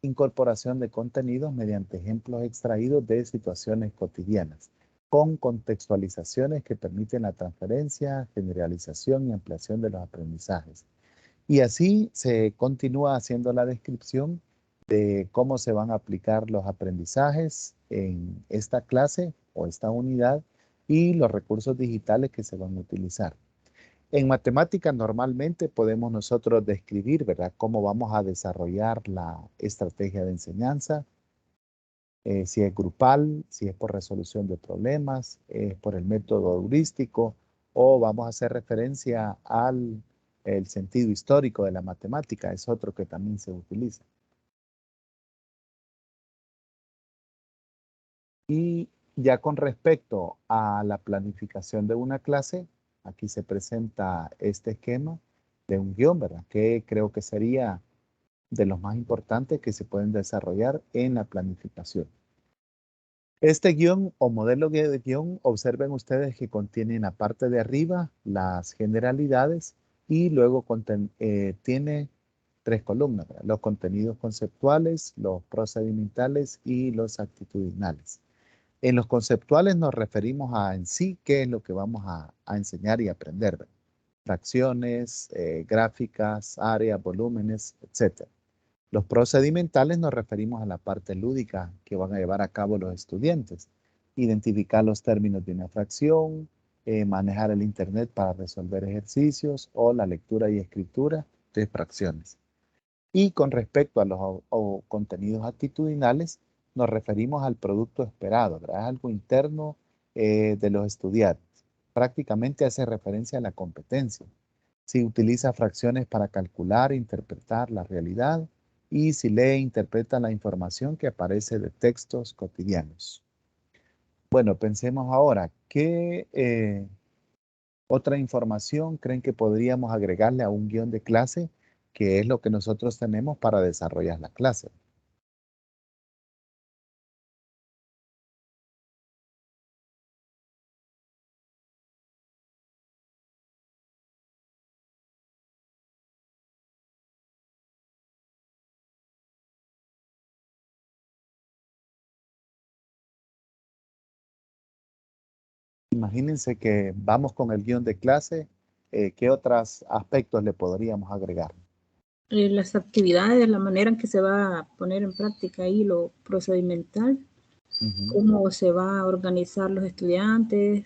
incorporación de contenidos mediante ejemplos extraídos de situaciones cotidianas, con contextualizaciones que permiten la transferencia, generalización y ampliación de los aprendizajes. Y así se continúa haciendo la descripción de cómo se van a aplicar los aprendizajes en esta clase o esta unidad y los recursos digitales que se van a utilizar. En matemáticas normalmente podemos nosotros describir, ¿verdad?, cómo vamos a desarrollar la estrategia de enseñanza, si es grupal, si es por resolución de problemas, por el método heurístico, o vamos a hacer referencia al el sentido histórico de la matemática, es otro que también se utiliza. Y ya con respecto a la planificación de una clase, aquí se presenta este esquema de un guión, ¿verdad?, que creo que sería de los más importantes que se pueden desarrollar en la planificación. Este guión o modelo de guión, observen ustedes que contiene en la parte de arriba las generalidades y luego tiene 3 columnas, ¿verdad? Los contenidos conceptuales, los procedimentales y los actitudinales. En los conceptuales nos referimos a en sí qué es lo que vamos a enseñar y aprender, ¿verdad? Fracciones, gráficas, áreas, volúmenes, etc. Los procedimentales nos referimos a la parte lúdica que van a llevar a cabo los estudiantes. Identificar los términos de una fracción, manejar el internet para resolver ejercicios o la lectura y escritura de fracciones. Y con respecto a los contenidos actitudinales, nos referimos al producto esperado, ¿verdad? Es algo interno de los estudiantes. Prácticamente hace referencia a la competencia. Si utiliza fracciones para calcular e interpretar la realidad y si lee e interpreta la información que aparece de textos cotidianos. Bueno, pensemos ahora, ¿qué otra información creen que podríamos agregarle a un guión de clase, que es lo que nosotros tenemos para desarrollar la clase? Imagínense que vamos con el guión de clase, ¿qué otros aspectos le podríamos agregar? Las actividades, la manera en que se va a poner en práctica ahí lo procedimental, cómo se va a organizar los estudiantes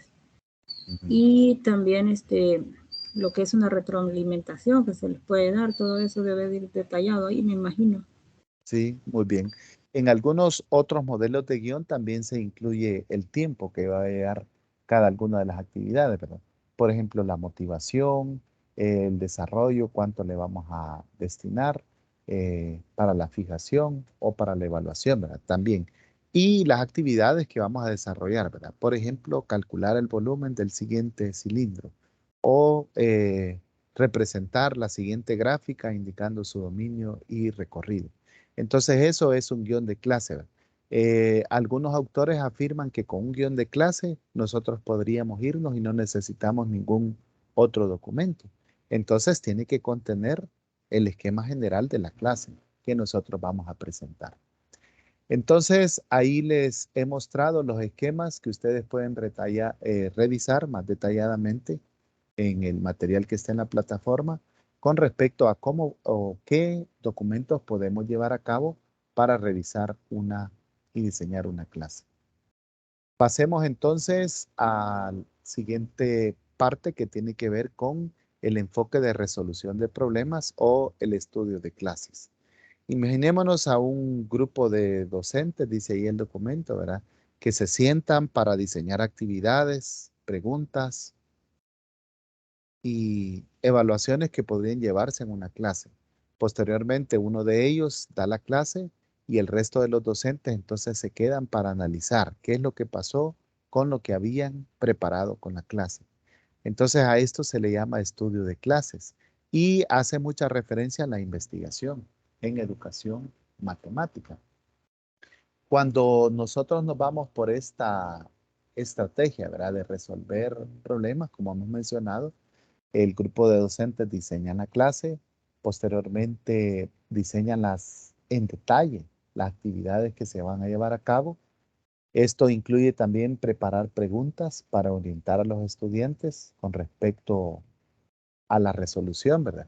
y también lo que es una retroalimentación que se les puede dar, todo eso debe ir detallado ahí, me imagino. Sí, muy bien. En algunos otros modelos de guión también se incluye el tiempo que va a llevar cada alguna de las actividades, ¿verdad? Por ejemplo, la motivación, el desarrollo, cuánto le vamos a destinar para la fijación o para la evaluación, ¿verdad? También. Y las actividades que vamos a desarrollar, ¿verdad? Por ejemplo, calcular el volumen del siguiente cilindro o representar la siguiente gráfica indicando su dominio y recorrido. Entonces eso es un guión de clase, ¿verdad? Algunos autores afirman que con un guión de clase nosotros podríamos irnos y no necesitamos ningún otro documento. Entonces tiene que contener el esquema general de la clase que nosotros vamos a presentar. Entonces ahí les he mostrado los esquemas que ustedes pueden revisar más detalladamente en el material que está en la plataforma con respecto a cómo o qué documentos podemos llevar a cabo para revisar y diseñar una clase. Pasemos entonces a la siguiente parte que tiene que ver con el enfoque de resolución de problemas o el estudio de clases. Imaginémonos a un grupo de docentes, dice ahí el documento, ¿verdad? Que se sientan para diseñar actividades, preguntas y evaluaciones que podrían llevarse en una clase. Posteriormente, uno de ellos da la clase y el resto de los docentes entonces se quedan para analizar qué es lo que pasó con lo que habían preparado con la clase. Entonces a esto se le llama estudio de clases y hace mucha referencia a la investigación en educación matemática. Cuando nosotros nos vamos por esta estrategia, ¿verdad? De resolver problemas, como hemos mencionado, el grupo de docentes diseñan la clase, posteriormente diseñan en detalle las actividades que se van a llevar a cabo. Esto incluye también preparar preguntas para orientar a los estudiantes con respecto a la resolución, ¿verdad?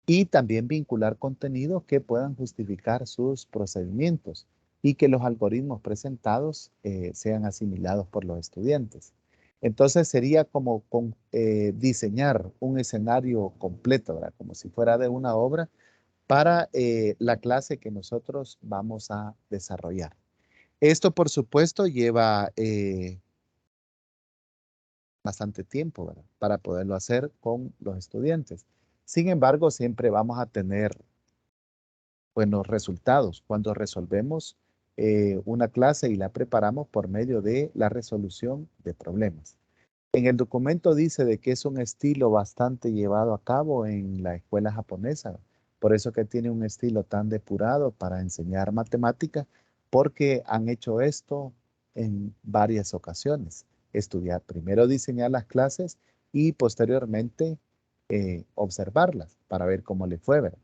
Y también vincular contenidos que puedan justificar sus procedimientos y que los algoritmos presentados sean asimilados por los estudiantes. Entonces sería como diseñar un escenario completo, ¿verdad? Como si fuera de una obra para la clase que nosotros vamos a desarrollar. Esto, por supuesto, lleva bastante tiempo, ¿verdad? Para poderlo hacer con los estudiantes. Sin embargo, siempre vamos a tener buenos resultados cuando resolvemos una clase y la preparamos por medio de la resolución de problemas. En el documento dice de que es un estilo bastante llevado a cabo en la escuela japonesa. Por eso que tiene un estilo tan depurado para enseñar matemáticas, porque han hecho esto en varias ocasiones. Estudiar, primero diseñar las clases y posteriormente observarlas para ver cómo le fue, ¿verdad?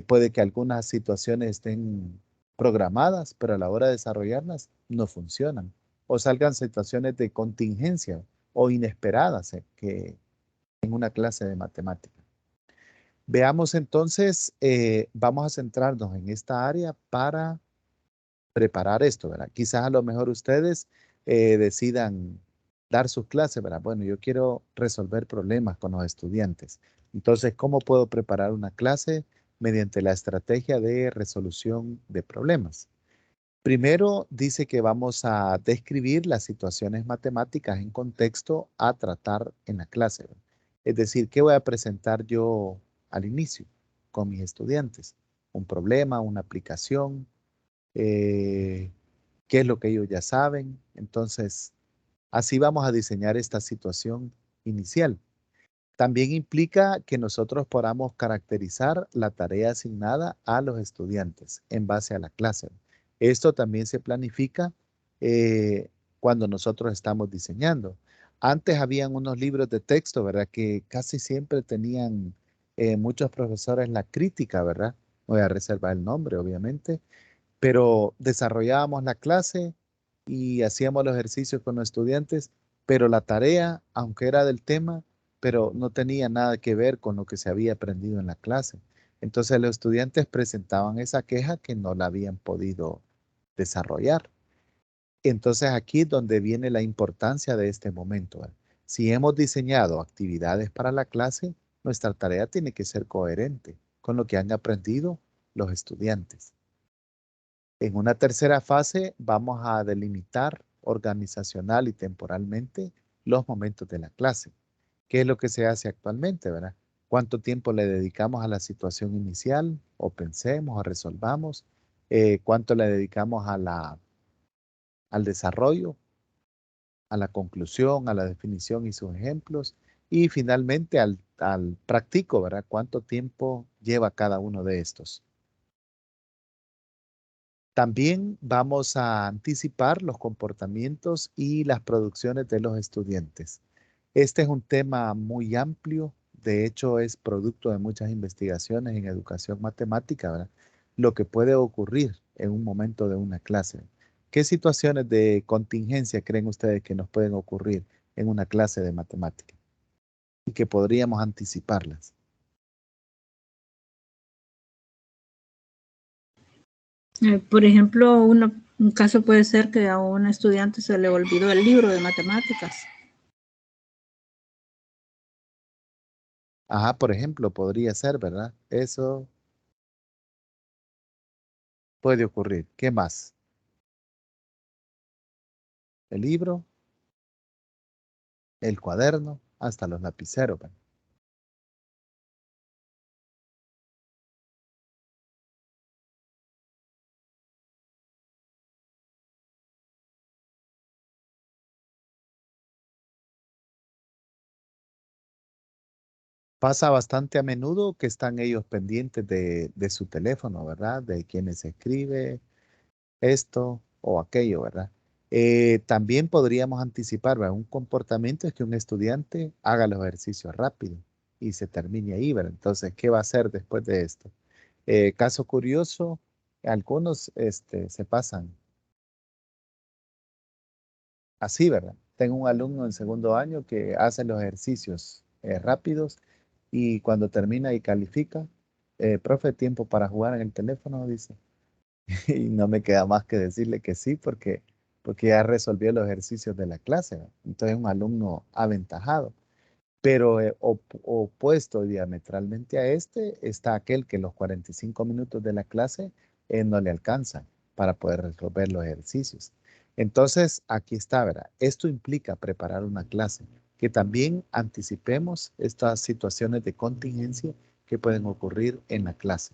Puede que algunas situaciones estén programadas, pero a la hora de desarrollarlas no funcionan. O salgan situaciones de contingencia o inesperadas que en una clase de matemáticas. Veamos entonces, vamos a centrarnos en esta área para preparar esto, ¿verdad? Quizás a lo mejor ustedes decidan dar sus clases, ¿verdad? Bueno, yo quiero resolver problemas con los estudiantes. Entonces, ¿cómo puedo preparar una clase? Mediante la estrategia de resolución de problemas. Primero dice que vamos a describir las situaciones matemáticas en contexto a tratar en la clase, ¿verdad? Es decir, ¿qué voy a presentar yo al inicio con mis estudiantes? Un problema, una aplicación, qué es lo que ellos ya saben. Entonces, así vamos a diseñar esta situación inicial. También implica que nosotros podamos caracterizar la tarea asignada a los estudiantes en base a la clase. Esto también se planifica cuando nosotros estamos diseñando. Antes habían unos libros de texto, ¿verdad? Que casi siempre tenían muchos profesores la crítica, ¿verdad? Voy a reservar el nombre, obviamente, pero desarrollábamos la clase y hacíamos los ejercicios con los estudiantes, pero la tarea, aunque era del tema, pero no tenía nada que ver con lo que se había aprendido en la clase. Entonces los estudiantes presentaban esa queja que no la habían podido desarrollar. Entonces aquí es donde viene la importancia de este momento, ¿verdad? Si hemos diseñado actividades para la clase, nuestra tarea tiene que ser coherente con lo que han aprendido los estudiantes. En una tercera fase vamos a delimitar organizacional y temporalmente los momentos de la clase. ¿Qué es lo que se hace actualmente, verdad? ¿Cuánto tiempo le dedicamos a la situación inicial o pensemos o resolvamos? ¿Cuánto le dedicamos al desarrollo, a la conclusión, a la definición y sus ejemplos? Y finalmente al práctico, ¿verdad? ¿Cuánto tiempo lleva cada uno de estos? También vamos a anticipar los comportamientos y las producciones de los estudiantes. Este es un tema muy amplio, de hecho es producto de muchas investigaciones en educación matemática, ¿verdad? Lo que puede ocurrir en un momento de una clase. ¿Qué situaciones de contingencia creen ustedes que nos pueden ocurrir en una clase de matemática y que podríamos anticiparlas? Por ejemplo, un caso puede ser que a un estudiante se le olvidó el libro de matemáticas. Ajá, por ejemplo, podría ser, ¿verdad? Eso puede ocurrir. ¿Qué más? El libro, el cuaderno, hasta los lapiceros, ¿verdad? Pasa bastante a menudo que están ellos pendientes de su teléfono, ¿verdad? De quienes escribe esto o aquello, ¿verdad? También podríamos anticipar, ¿verdad? Un comportamiento es que un estudiante haga los ejercicios rápido y se termine ahí, ¿verdad? Entonces, ¿qué va a hacer después de esto? Caso curioso, algunos se pasan así, ¿verdad? Tengo un alumno en segundo año que hace los ejercicios rápidos y cuando termina y califica, profe, tiempo para jugar en el teléfono, dice. Y no me queda más que decirle que sí, porque ya resolvió los ejercicios de la clase, ¿verdad? Entonces es un alumno aventajado. Pero opuesto diametralmente a este está aquel que los 45 minutos de la clase no le alcanza para poder resolver los ejercicios. Entonces, aquí está, ¿verdad? Esto implica preparar una clase, que también anticipemos estas situaciones de contingencia que pueden ocurrir en la clase.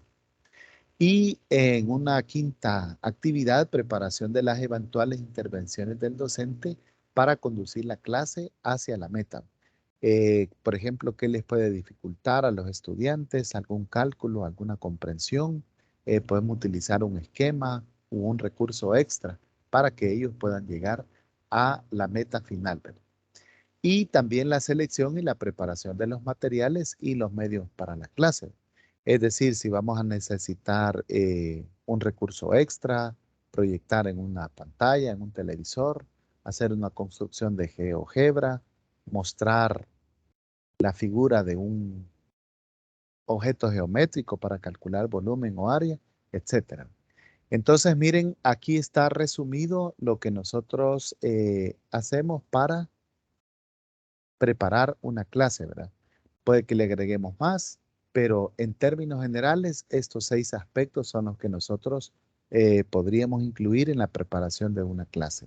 Y en una quinta actividad, preparación de las eventuales intervenciones del docente para conducir la clase hacia la meta. Por ejemplo, ¿qué les puede dificultar a los estudiantes? ¿Algún cálculo, alguna comprensión? Podemos utilizar un esquema u un recurso extra para que ellos puedan llegar a la meta final, ¿verdad? Y también la selección y la preparación de los materiales y los medios para la clase. Es decir, si vamos a necesitar un recurso extra, proyectar en una pantalla, en un televisor, hacer una construcción de GeoGebra, mostrar la figura de un objeto geométrico para calcular volumen o área, etcétera. Entonces, miren, aquí está resumido lo que nosotros hacemos para preparar una clase, ¿verdad? Puede que le agreguemos más, pero en términos generales, estos 6 aspectos son los que nosotros podríamos incluir en la preparación de una clase.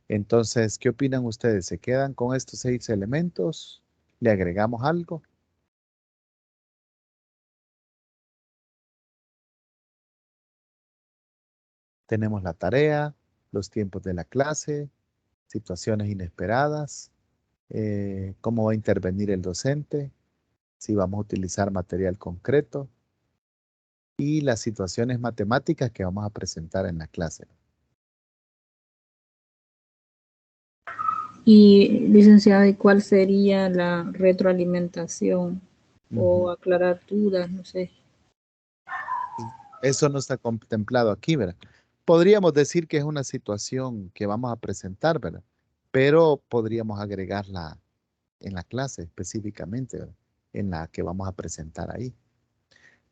Entonces, ¿qué opinan ustedes? ¿Se quedan con estos 6 elementos? ¿Le agregamos algo? Tenemos la tarea, los tiempos de la clase, situaciones inesperadas, cómo va a intervenir el docente, si vamos a utilizar material concreto y las situaciones matemáticas que vamos a presentar en la clase. Y licenciada, ¿y cuál sería la retroalimentación o aclarar dudas? No sé. Eso no está contemplado aquí, ¿verdad? Podríamos decir que es una situación que vamos a presentar, ¿verdad? Pero podríamos agregarla en la clase específicamente, ¿verdad? En la que vamos a presentar ahí.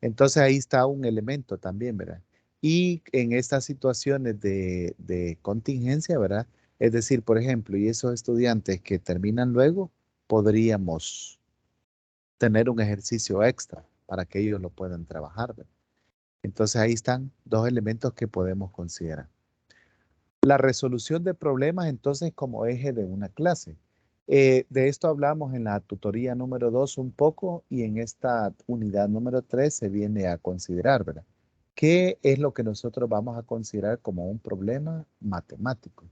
Entonces ahí está un elemento también, ¿verdad? Y en estas situaciones de contingencia, ¿verdad? Es decir, por ejemplo, y esos estudiantes que terminan luego, podríamos tener un ejercicio extra para que ellos lo puedan trabajar, ¿verdad? Entonces ahí están 2 elementos que podemos considerar. La resolución de problemas entonces como eje de una clase. De esto hablamos en la tutoría número 2 un poco y en esta unidad número 3 se viene a considerar, ¿verdad? ¿Qué es lo que nosotros vamos a considerar como un problema matemático?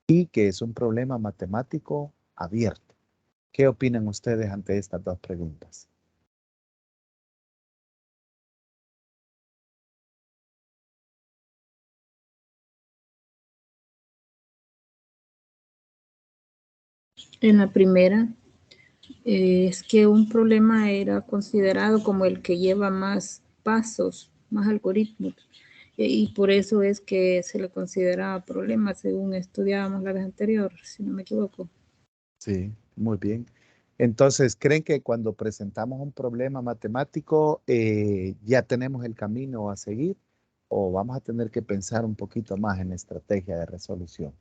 Y que es un problema matemático abierto. ¿Qué opinan ustedes ante estas 2 preguntas? En la primera, es que un problema era considerado como el que lleva más pasos, más algoritmos, y por eso es que se le consideraba problema según estudiábamos la vez anterior, si no me equivoco. Sí, muy bien. Entonces, ¿creen que cuando presentamos un problema matemático ya tenemos el camino a seguir o vamos a tener que pensar un poquito más en la estrategia de resolución?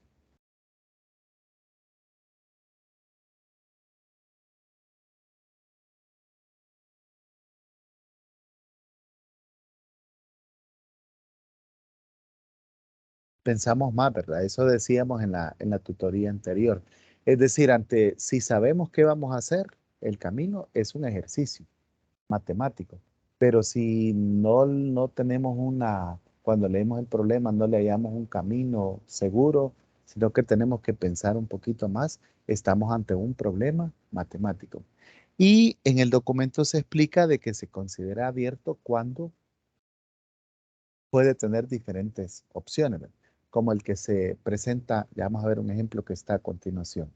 Pensamos más, ¿verdad? Eso decíamos en la tutoría anterior. Es decir, si sabemos qué vamos a hacer, el camino es un ejercicio matemático. Pero si no tenemos cuando leemos el problema, no le hallamos un camino seguro, sino que tenemos que pensar un poquito más, estamos ante un problema matemático. Y en el documento se explica de que se considera abierto cuando puede tener diferentes opciones, ¿verdad? Como el que se presenta, ya vamos a ver un ejemplo que está a continuación.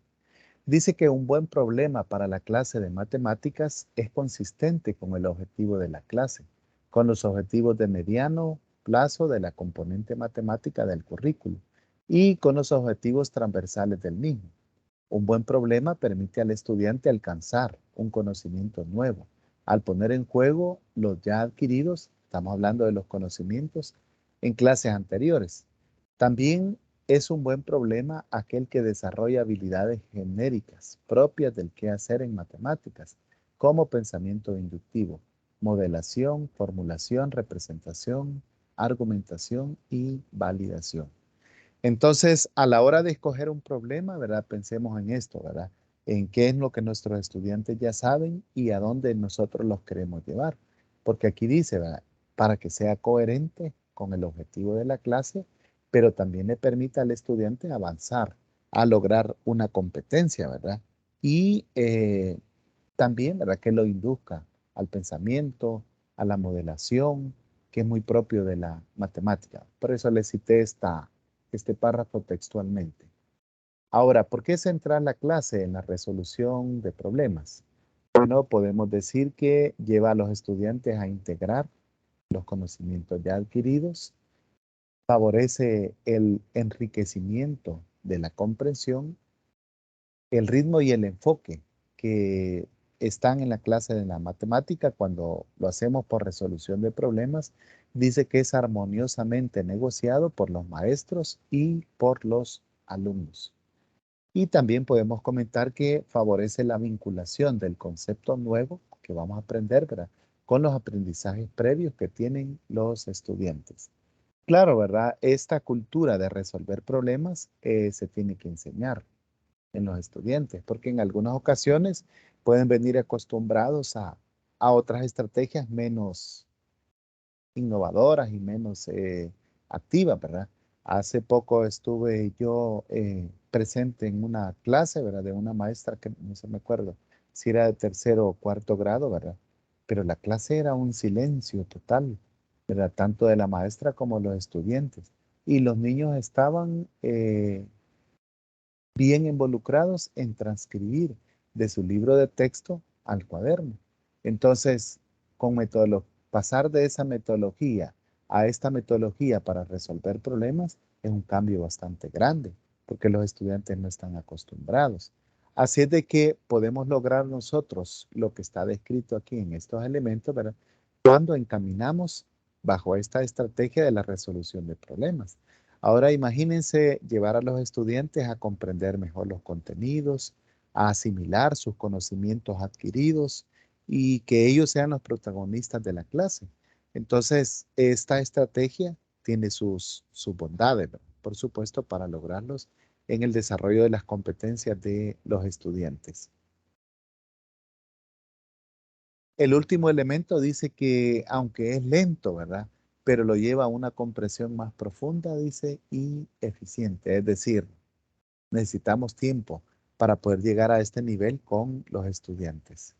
Dice que un buen problema para la clase de matemáticas es consistente con el objetivo de la clase, con los objetivos de mediano plazo de la componente matemática del currículo y con los objetivos transversales del mismo. Un buen problema permite al estudiante alcanzar un conocimiento nuevo. Al poner en juego los ya adquiridos, estamos hablando de los conocimientos en clases anteriores. También es un buen problema aquel que desarrolla habilidades genéricas propias del quehacer en matemáticas, como pensamiento inductivo, modelación, formulación, representación, argumentación y validación. Entonces, a la hora de escoger un problema, ¿verdad? Pensemos en esto, ¿verdad? En qué es lo que nuestros estudiantes ya saben y a dónde nosotros los queremos llevar. Porque aquí dice, ¿verdad? Para que sea coherente con el objetivo de la clase, pero también le permita al estudiante avanzar a lograr una competencia, ¿verdad? Y también, ¿verdad? Que lo induzca al pensamiento, a la modelación, que es muy propio de la matemática. Por eso le cité esta este párrafo textualmente. Ahora, ¿por qué centrar la clase en la resolución de problemas? Bueno, podemos decir que lleva a los estudiantes a integrar los conocimientos ya adquiridos, favorece el enriquecimiento de la comprensión, el ritmo y el enfoque que están en la clase de la matemática cuando lo hacemos por resolución de problemas, dice que es armoniosamente negociado por los maestros y por los alumnos. Y también podemos comentar que favorece la vinculación del concepto nuevo que vamos a aprender, ¿verdad?, con los aprendizajes previos que tienen los estudiantes. Claro, ¿verdad? Esta cultura de resolver problemas se tiene que enseñar en los estudiantes, porque en algunas ocasiones pueden venir acostumbrados a otras estrategias menos innovadoras y menos activas, ¿verdad? Hace poco estuve yo presente en una clase, ¿verdad? De una maestra que no se me acuerdo si era de tercero o cuarto grado, ¿verdad? Pero la clase era un silencio total, ¿verdad? Tanto de la maestra como los estudiantes. Y los niños estaban bien involucrados en transcribir de su libro de texto al cuaderno. Entonces, pasar de esa metodología a esta metodología para resolver problemas es un cambio bastante grande, porque los estudiantes no están acostumbrados. Así es de que podemos lograr nosotros lo que está descrito aquí en estos elementos, ¿verdad?, cuando encaminamos bajo esta estrategia de la resolución de problemas. Ahora imagínense llevar a los estudiantes a comprender mejor los contenidos, a asimilar sus conocimientos adquiridos y que ellos sean los protagonistas de la clase. Entonces, esta estrategia tiene sus bondades, ¿verdad?, por supuesto, para lograrlos en el desarrollo de las competencias de los estudiantes. El último elemento dice que aunque es lento, ¿verdad?, pero lo lleva a una comprensión más profunda, dice, y eficiente. Es decir, necesitamos tiempo para poder llegar a este nivel con los estudiantes.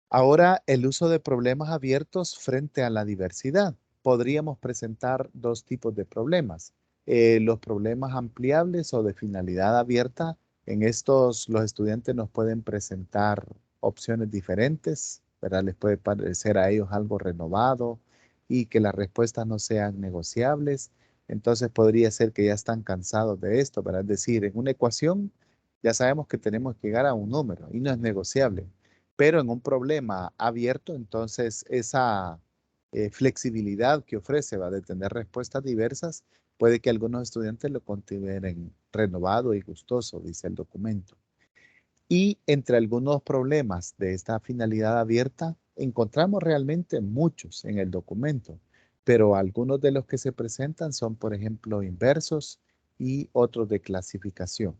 Ahora, el uso de problemas abiertos frente a la diversidad. Podríamos presentar dos tipos de problemas. Los problemas ampliables o de finalidad abierta. En estos, los estudiantes nos pueden presentar opciones diferentes, ¿verdad? Les puede parecer a ellos algo renovado y que las respuestas no sean negociables. Entonces podría ser que ya están cansados de esto, ¿verdad? Es decir, en una ecuación ya sabemos que tenemos que llegar a un número y no es negociable. Pero en un problema abierto, entonces esa flexibilidad que ofrece, va, de tener respuestas diversas, puede que algunos estudiantes lo consideren renovado y gustoso, dice el documento. Y entre algunos problemas de esta finalidad abierta, encontramos realmente muchos en el documento, pero algunos de los que se presentan son, por ejemplo, inversos y otros de clasificación.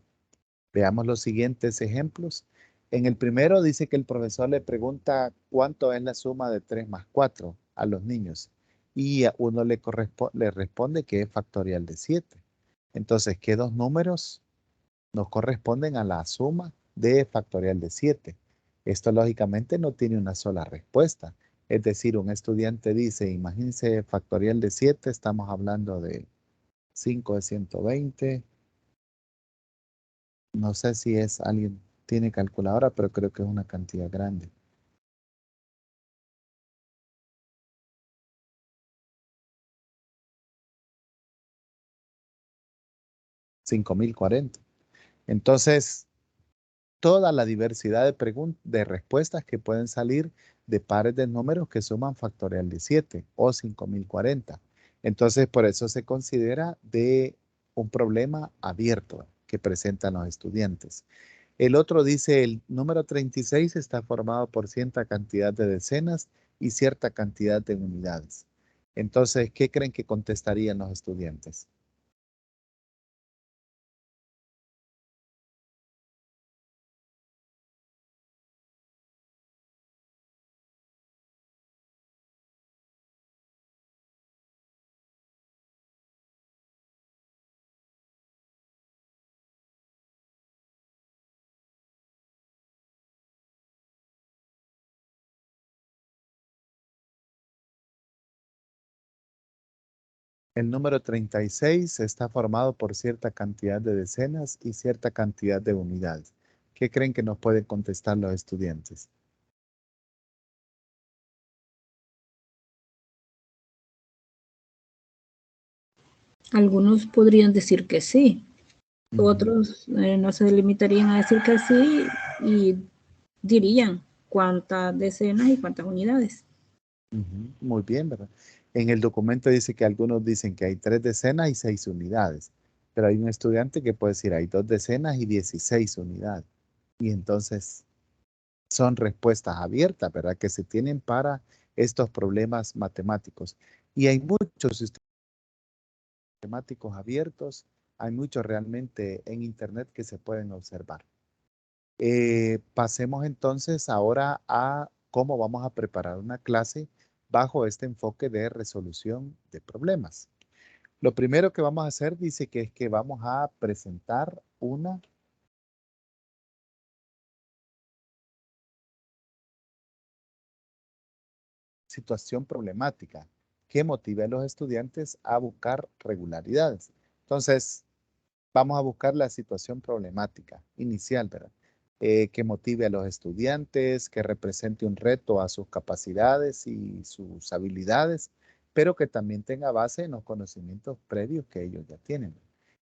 Veamos los siguientes ejemplos. En el primero dice que el profesor le pregunta cuánto es la suma de 3 más 4 a los niños y a uno le responde que es factorial de 7. Entonces, ¿qué dos números nos corresponden a la suma de factorial de 7? Esto lógicamente no tiene una sola respuesta. Es decir, un estudiante dice, imagínense factorial de 7, estamos hablando de 5 de 120. No sé si es alguien tiene calculadora, pero creo que es una cantidad grande. 5040. Entonces, toda la diversidad de respuestas que pueden salir de pares de números que suman factorial de 7 o 5040. Entonces, por eso se considera de un problema abierto que presentan los estudiantes. El otro dice, el número 36 está formado por cierta cantidad de decenas y cierta cantidad de unidades. Entonces, ¿qué creen que contestarían los estudiantes? El número 36 está formado por cierta cantidad de decenas y cierta cantidad de unidades. ¿Qué creen que nos pueden contestar los estudiantes? Algunos podrían decir que sí, Ujú. otros no se limitarían a decir que sí y dirían cuántas decenas y cuántas unidades. Ujú, muy bien, ¿verdad? En el documento dice que algunos dicen que hay 3 decenas y 6 unidades, pero hay un estudiante que puede decir hay 2 decenas y 16 unidades. Y entonces son respuestas abiertas, ¿verdad? Que se tienen para estos problemas matemáticos. Y hay muchos sistemas matemáticos abiertos, hay muchos realmente en Internet que se pueden observar. Pasemos entonces ahora a cómo vamos a preparar una clase bajo este enfoque de resolución de problemas. Lo primero que vamos a hacer dice que es que vamos a presentar una situación problemática que motive a los estudiantes a buscar regularidades. Entonces, vamos a buscar la situación problemática inicial, ¿verdad? Que motive a los estudiantes, que represente un reto a sus capacidades y sus habilidades, pero que también tenga base en los conocimientos previos que ellos ya tienen.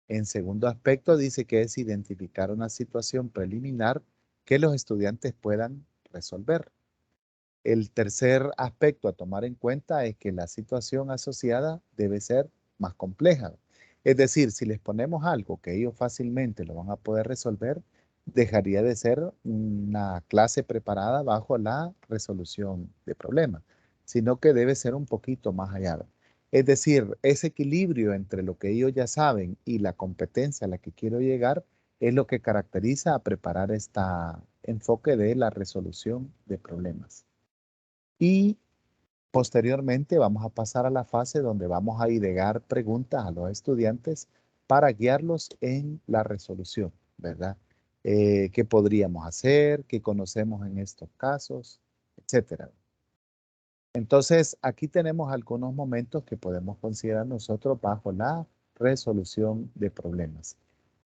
En segundo aspecto, dice que es identificar una situación preliminar que los estudiantes puedan resolver. El tercer aspecto a tomar en cuenta es que la situación asociada debe ser más compleja. Es decir, si les ponemos algo que ellos fácilmente lo van a poder resolver, dejaría de ser una clase preparada bajo la resolución de problemas, sino que debe ser un poquito más allá. Es decir, ese equilibrio entre lo que ellos ya saben y la competencia a la que quiero llegar es lo que caracteriza a preparar este enfoque de la resolución de problemas. Y posteriormente vamos a pasar a la fase donde vamos a idear preguntas a los estudiantes para guiarlos en la resolución, ¿verdad? ¿Qué podríamos hacer? ¿Qué conocemos en estos casos? Etcétera. Entonces, aquí tenemos algunos momentos que podemos considerar nosotros bajo la resolución de problemas.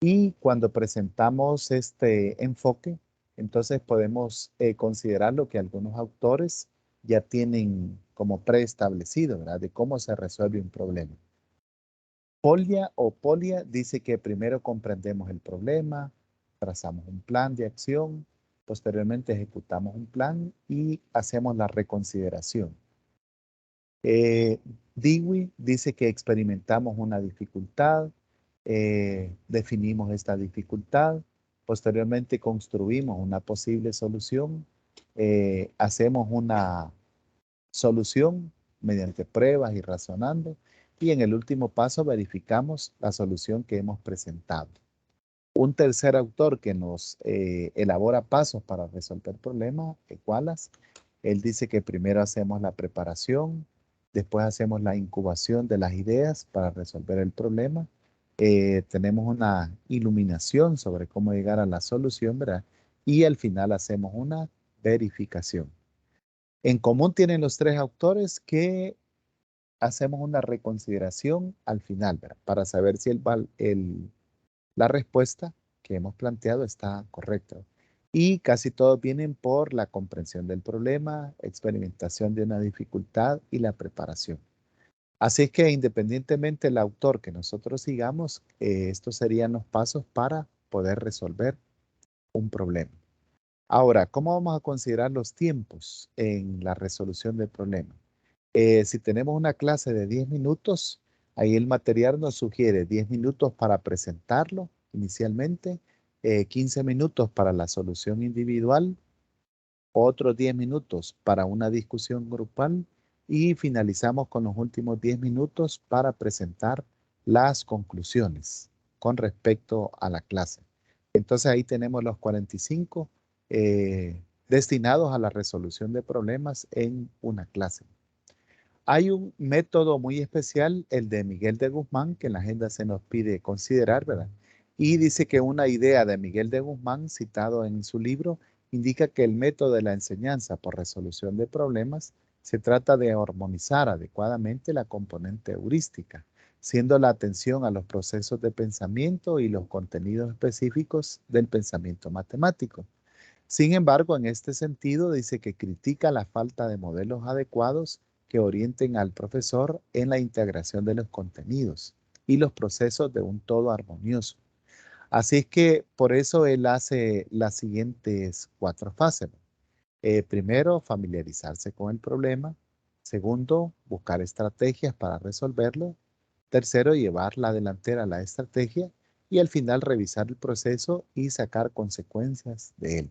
Y cuando presentamos este enfoque, entonces podemos considerar lo que algunos autores ya tienen como preestablecido, ¿verdad? De cómo se resuelve un problema. Polia dice que primero comprendemos el problema, trazamos un plan de acción, posteriormente ejecutamos un plan y hacemos la reconsideración. Dewey dice que experimentamos una dificultad, definimos esta dificultad, posteriormente construimos una posible solución, hacemos una solución mediante pruebas y razonando, y en el último paso verificamos la solución que hemos presentado. Un tercer autor que nos elabora pasos para resolver problemas, Wallace, él dice que primero hacemos la preparación, después hacemos la incubación de las ideas para resolver el problema. Tenemos una iluminación sobre cómo llegar a la solución, ¿verdad? Y al final hacemos una verificación. En común tienen los tres autores que hacemos una reconsideración al final, ¿verdad? Para saber si la respuesta que hemos planteado está correcta. Y casi todos vienen por la comprensión del problema, experimentación de una dificultad y la preparación. Así es que independientemente del autor que nosotros sigamos, estos serían los pasos para poder resolver un problema. Ahora, ¿cómo vamos a considerar los tiempos en la resolución del problema? Si tenemos una clase de 10 minutos, ahí el material nos sugiere 10 minutos para presentarlo inicialmente, 15 minutos para la solución individual, otros 10 minutos para una discusión grupal y finalizamos con los últimos 10 minutos para presentar las conclusiones con respecto a la clase. Entonces ahí tenemos los 45 destinados a la resolución de problemas en una clase. Hay un método muy especial, el de Miguel de Guzmán, que en la agenda se nos pide considerar, ¿verdad? Y dice que una idea de Miguel de Guzmán, citado en su libro, indica que el método de la enseñanza por resolución de problemas se trata de armonizar adecuadamente la componente heurística, siendo la atención a los procesos de pensamiento y los contenidos específicos del pensamiento matemático. Sin embargo, en este sentido, dice que critica la falta de modelos adecuados que orienten al profesor en la integración de los contenidos y los procesos de un todo armonioso. Así es que por eso él hace las siguientes 4 fases. Primero, familiarizarse con el problema. Segundo, buscar estrategias para resolverlo. Tercero, llevar la delantera a la estrategia. Y al final, revisar el proceso y sacar consecuencias de él.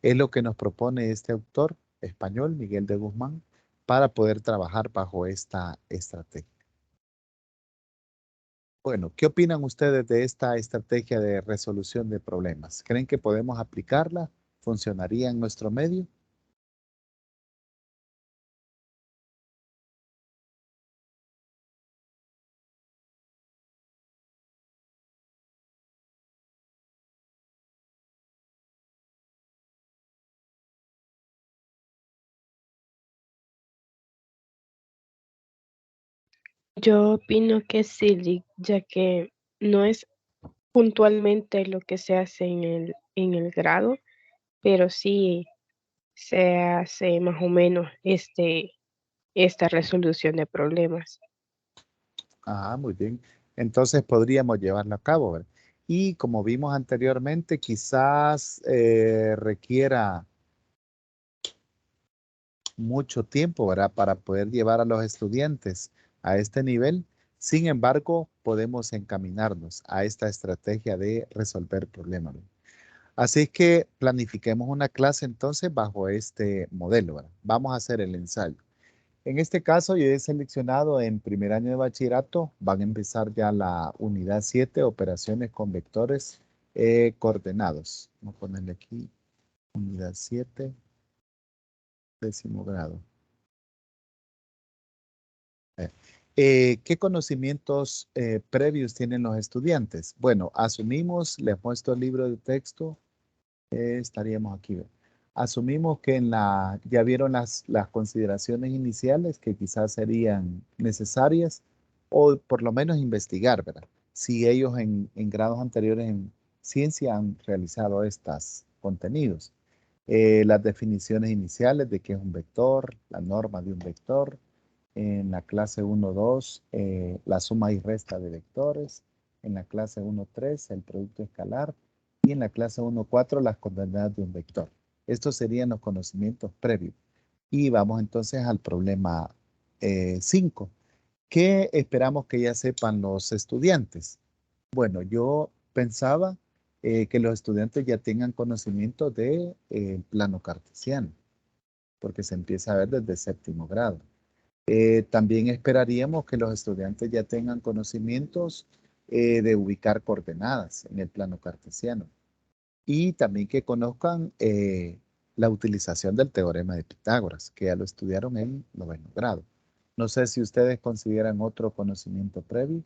Es lo que nos propone este autor español, Miguel de Guzmán, para poder trabajar bajo esta estrategia. Bueno, ¿qué opinan ustedes de esta estrategia de resolución de problemas? ¿Creen que podemos aplicarla? ¿Funcionaría en nuestro medio? Yo opino que sí, ya que no es puntualmente lo que se hace en el grado, pero sí se hace más o menos esta resolución de problemas. Ah, muy bien. Entonces podríamos llevarlo a cabo, ¿verdad? Y como vimos anteriormente, quizás requiera mucho tiempo, ¿verdad? Para poder llevar a los estudiantes a este nivel. Sin embargo, podemos encaminarnos a esta estrategia de resolver problemas, ¿verdad? Así que planifiquemos una clase entonces bajo este modelo, ¿verdad? Vamos a hacer el ensayo. En este caso, yo he seleccionado en primer año de bachillerato, van a empezar ya la unidad 7, operaciones con vectores coordenados. Vamos a ponerle aquí, unidad 7, 10º grado. ¿Qué conocimientos previos tienen los estudiantes? Bueno, asumimos, les muestro el libro de texto, estaríamos aquí. ¿Ve? Asumimos que ya vieron las consideraciones iniciales que quizás serían necesarias o por lo menos investigar, ¿verdad? Si ellos en grados anteriores en ciencia han realizado estos contenidos. Las definiciones iniciales de qué es un vector, la norma de un vector. En la clase 1.2, la suma y resta de vectores. En la clase 1.3, el producto escalar. Y en la clase 1.4, las coordenadas de un vector. Estos serían los conocimientos previos. Y vamos entonces al problema 5. ¿Qué esperamos que ya sepan los estudiantes? Bueno, yo pensaba que los estudiantes ya tengan conocimiento del plano cartesiano, porque se empieza a ver desde 7º grado. También esperaríamos que los estudiantes ya tengan conocimientos de ubicar coordenadas en el plano cartesiano y también que conozcan la utilización del teorema de Pitágoras, que ya lo estudiaron en 9º grado. No sé si ustedes consideran otro conocimiento previo.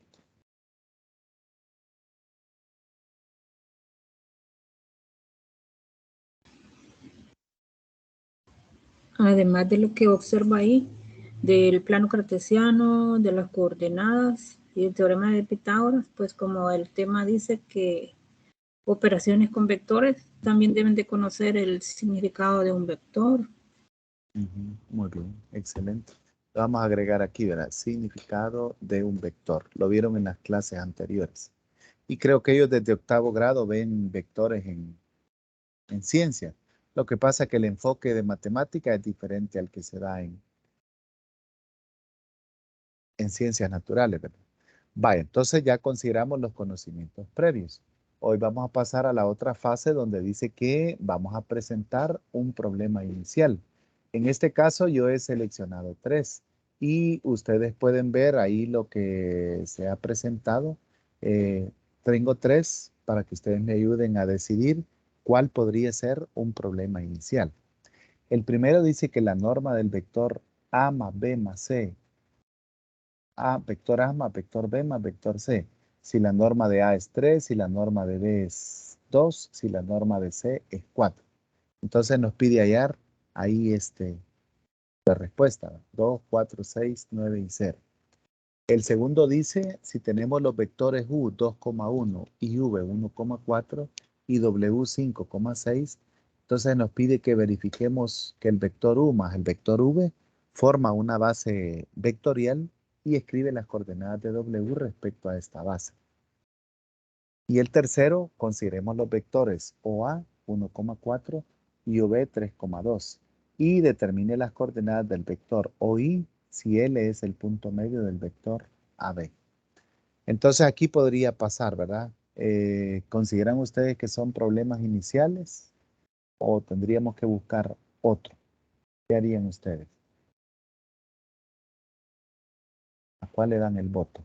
Además de lo que observa ahí, del plano cartesiano, de las coordenadas y el teorema de Pitágoras, pues como el tema dice que operaciones con vectores también deben de conocer el significado de un vector. Muy bien, excelente. Vamos a agregar aquí, ¿verdad? Significado de un vector. Lo vieron en las clases anteriores. Y creo que ellos desde 8º grado ven vectores en ciencia. Lo que pasa es que el enfoque de matemática es diferente al que se da en ciencias naturales, ¿verdad? Vaya, entonces ya consideramos los conocimientos previos. Hoy vamos a pasar a la otra fase donde dice que vamos a presentar un problema inicial. En este caso yo he seleccionado 3 y ustedes pueden ver ahí lo que se ha presentado. Tengo 3 para que ustedes me ayuden a decidir cuál podría ser un problema inicial. El primero dice que la norma del vector A más B más C, vector A más vector B más vector C. Si la norma de A es 3, si la norma de B es 2, si la norma de C es 4. Entonces nos pide hallar ahí la respuesta, 2, 4, 6, 9 y 0. El segundo dice, si tenemos los vectores U 2,1 y V 1,4 y W 5,6, entonces nos pide que verifiquemos que el vector U más el vector V forma una base vectorial y escribe las coordenadas de W respecto a esta base. Y el tercero, consideremos los vectores OA 1,4 y OB 3,2 y determine las coordenadas del vector OI si L es el punto medio del vector AB. Entonces aquí podría pasar, ¿verdad? ¿Consideran ustedes que son problemas iniciales o tendríamos que buscar otro? ¿Qué harían ustedes? ¿A cuál le dan el voto?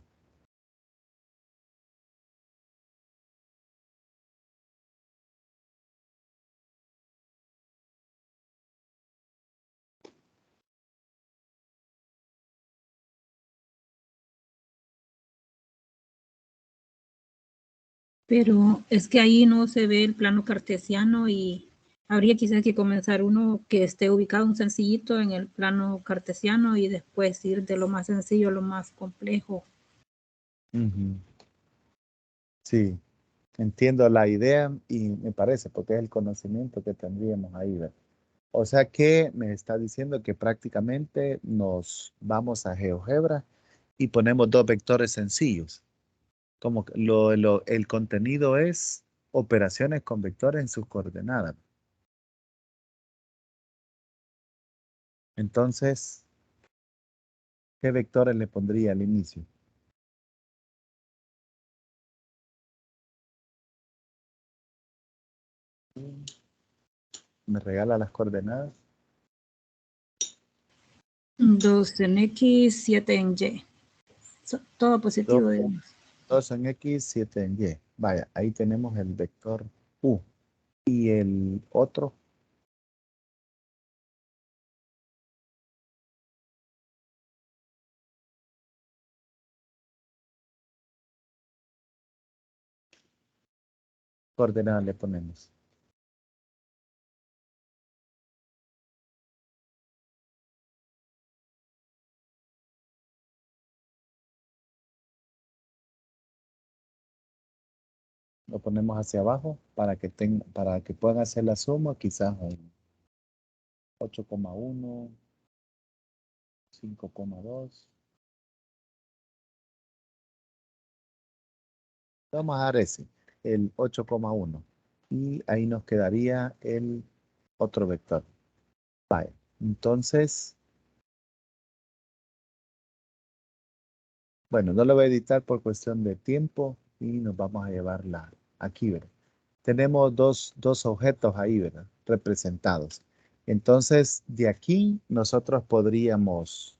Pero es que ahí no se ve el plano cartesiano y habría quizás que comenzar uno que esté ubicado un sencillito en el plano cartesiano y después ir de lo más sencillo a lo más complejo. Sí, entiendo la idea y me parece, porque es el conocimiento que tendríamos ahí, ¿verdad? O sea que me está diciendo que prácticamente nos vamos a GeoGebra y ponemos dos vectores sencillos. Como que el contenido es operaciones con vectores en sus coordenadas. Entonces, ¿qué vectores le pondría al inicio? ¿Me regala las coordenadas? 2 en X, 7 en Y. Todo positivo, Dos, digamos. 2 en X, 7 en Y. Vaya, ahí tenemos el vector U. Y el otro, coordenada le ponemos. Lo ponemos hacia abajo para que puedan hacer la suma, quizás en 8,1, 5,2. Vamos a dar ese, el 8,1. Y ahí nos quedaría el otro vector. Vale. Entonces, bueno, no lo voy a editar por cuestión de tiempo y nos vamos a llevarla aquí, ¿verdad? Tenemos dos objetos ahí, ¿verdad? Representados. Entonces, de aquí nosotros podríamos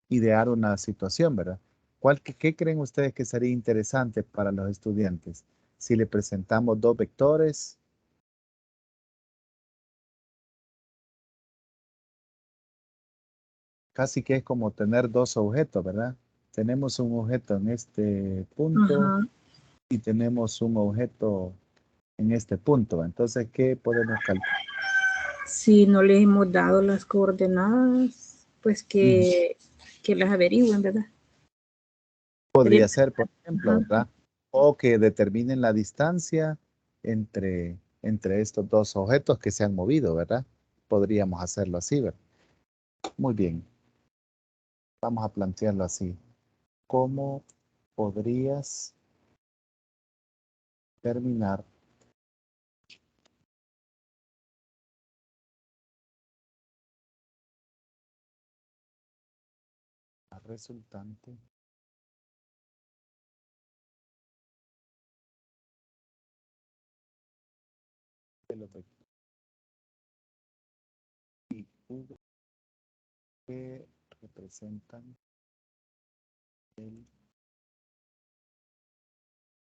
idear una situación, ¿verdad? ¿Qué creen ustedes que sería interesante para los estudiantes? Si le presentamos dos vectores, casi que es como tener dos objetos, ¿verdad? Tenemos un objeto en este punto Ajá. y tenemos un objeto en este punto. Entonces, ¿qué podemos calcular? Si no les hemos dado las coordenadas, pues que las averigüen, ¿verdad? Sería Podría ser, por ejemplo, ajá. ¿verdad? O que determinen la distancia entre estos dos objetos que se han movido, ¿verdad? Podríamos hacerlo así, ¿verdad? Muy bien. Vamos a plantearlo así. ¿Cómo podrías terminar la resultante de los vectores I, V que representan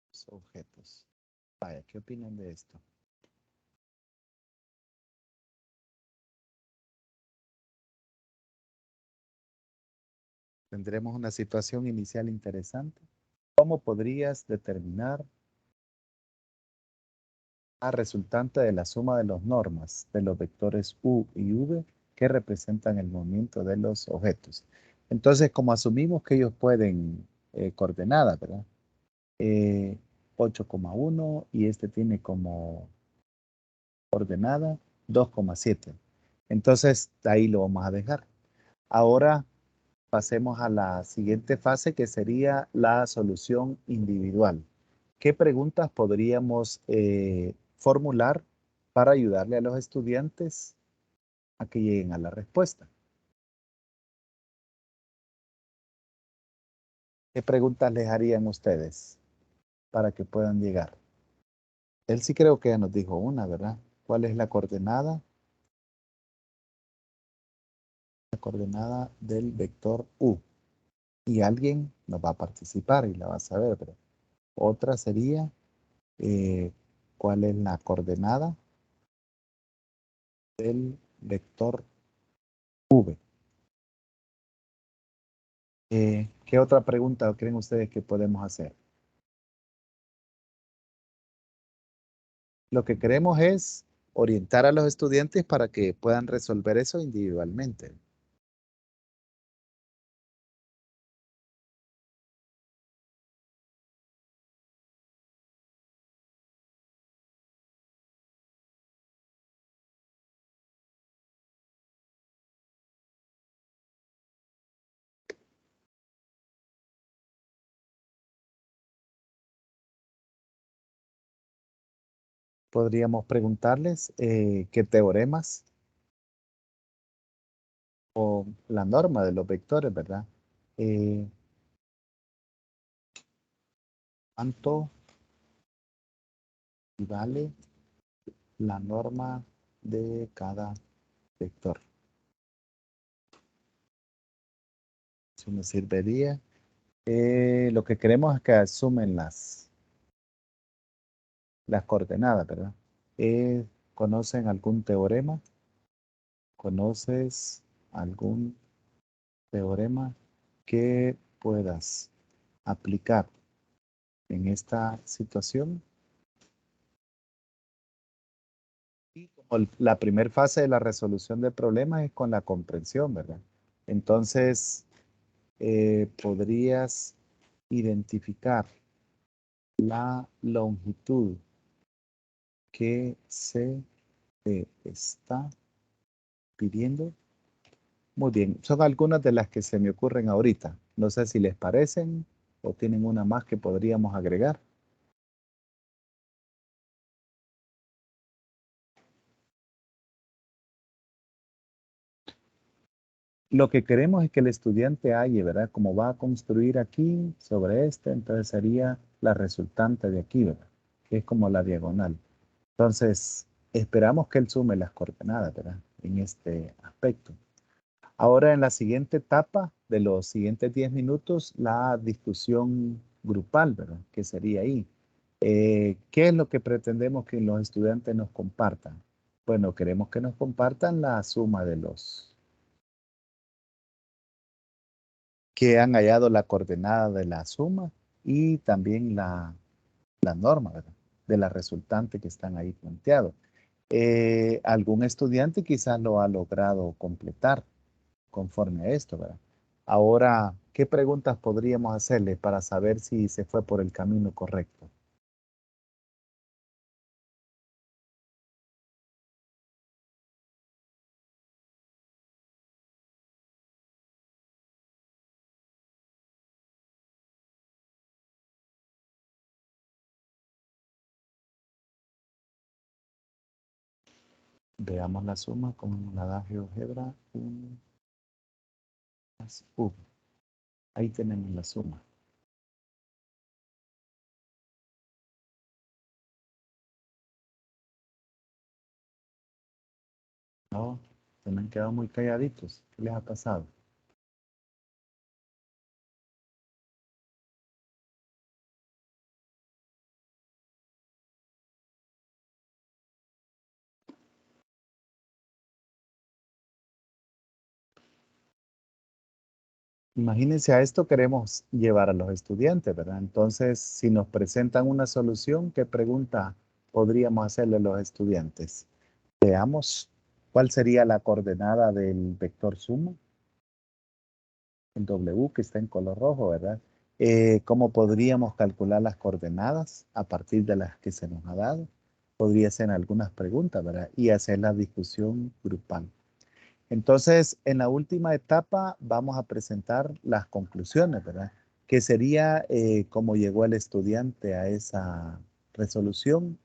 los objetos? Vaya, ¿qué opinan de esto? Tendremos una situación inicial interesante. ¿Cómo podrías determinar la resultante de la suma de las normas de los vectores U y V que representan el movimiento de los objetos? Entonces, como asumimos que ellos pueden coordenadas, ¿verdad? 8,1 y este tiene como coordenada 2,7. Entonces, ahí lo vamos a dejar. Ahora pasemos a la siguiente fase que sería la solución individual. ¿Qué preguntas podríamos formular para ayudarle a los estudiantes a que lleguen a la respuesta? ¿Qué preguntas les harían ustedes para que puedan llegar? Él sí creo que ya nos dijo una, ¿verdad? ¿Cuál es la coordenada? La coordenada del vector U. Y alguien nos va a participar y la va a saber, ¿verdad? Otra sería, ¿cuál es la coordenada del vector V? ¿Qué otra pregunta creen ustedes que podemos hacer? Lo que queremos es orientar a los estudiantes para que puedan resolver eso individualmente. Podríamos preguntarles qué teoremas o la norma de los vectores, ¿verdad? ¿Cuánto vale la norma de cada vector? Eso nos serviría. Lo que queremos es que asumen las coordenadas, ¿verdad? ¿Conocen algún teorema? ¿Conoces algún teorema que puedas aplicar en esta situación? Y como la primera fase de la resolución de problemas es con la comprensión, ¿verdad? Entonces, podrías identificar la longitud que se te está pidiendo. Muy bien, son algunas de las que se me ocurren ahorita. No sé si les parecen o tienen una más que podríamos agregar. Lo que queremos es que el estudiante halle, ¿verdad? Como va a construir aquí sobre este, entonces sería la resultante de aquí, ¿verdad? Que es como la diagonal. Entonces, esperamos que él sume las coordenadas, ¿verdad? En este aspecto. Ahora, en la siguiente etapa de los siguientes 10 minutos, la discusión grupal, ¿verdad? Que sería ahí. ¿Qué es lo que pretendemos que los estudiantes nos compartan? Bueno, queremos que nos compartan la suma de los que han hallado la coordenada de la suma y también la norma, ¿verdad? De la resultante que están ahí planteados. Algún estudiante quizás lo ha logrado completar conforme a esto, ¿verdad? Ahora, ¿qué preguntas podríamos hacerle para saber si se fue por el camino correcto? Veamos la suma con un adagio álgebra 1 más v. Ahí tenemos la suma. No, se me han quedado muy calladitos. ¿Qué les ha pasado? Imagínense, a esto queremos llevar a los estudiantes, ¿verdad? Entonces, si nos presentan una solución, ¿qué pregunta podríamos hacerle a los estudiantes? Veamos cuál sería la coordenada del vector suma. el W que está en color rojo, ¿verdad? ¿Cómo podríamos calcular las coordenadas a partir de las que se nos ha dado? Podría ser algunas preguntas, ¿verdad? Y hacer la discusión grupal. Entonces, en la última etapa vamos a presentar las conclusiones, ¿verdad? Que sería cómo llegó el estudiante a esa resolución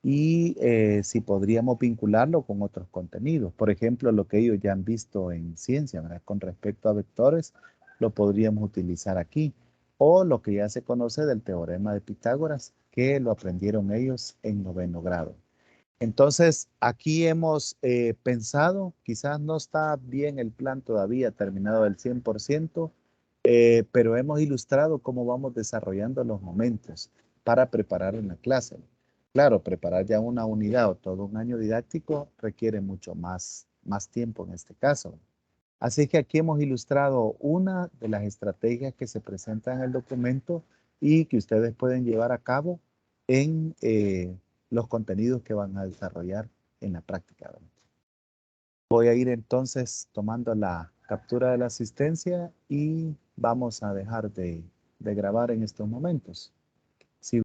y si podríamos vincularlo con otros contenidos. Por ejemplo, lo que ellos ya han visto en ciencia, ¿verdad? Con respecto a vectores, lo podríamos utilizar aquí. O lo que ya se conoce del teorema de Pitágoras, que lo aprendieron ellos en 9º grado. Entonces, aquí hemos pensado, quizás no está bien el plan todavía terminado al 100%, pero hemos ilustrado cómo vamos desarrollando los momentos para preparar una clase. Claro, preparar ya una unidad o todo un año didáctico requiere mucho más tiempo en este caso. Así que aquí hemos ilustrado una de las estrategias que se presentan en el documento y que ustedes pueden llevar a cabo en los contenidos que van a desarrollar en la práctica. Voy a ir entonces tomando la captura de la asistencia y vamos a dejar de grabar en estos momentos.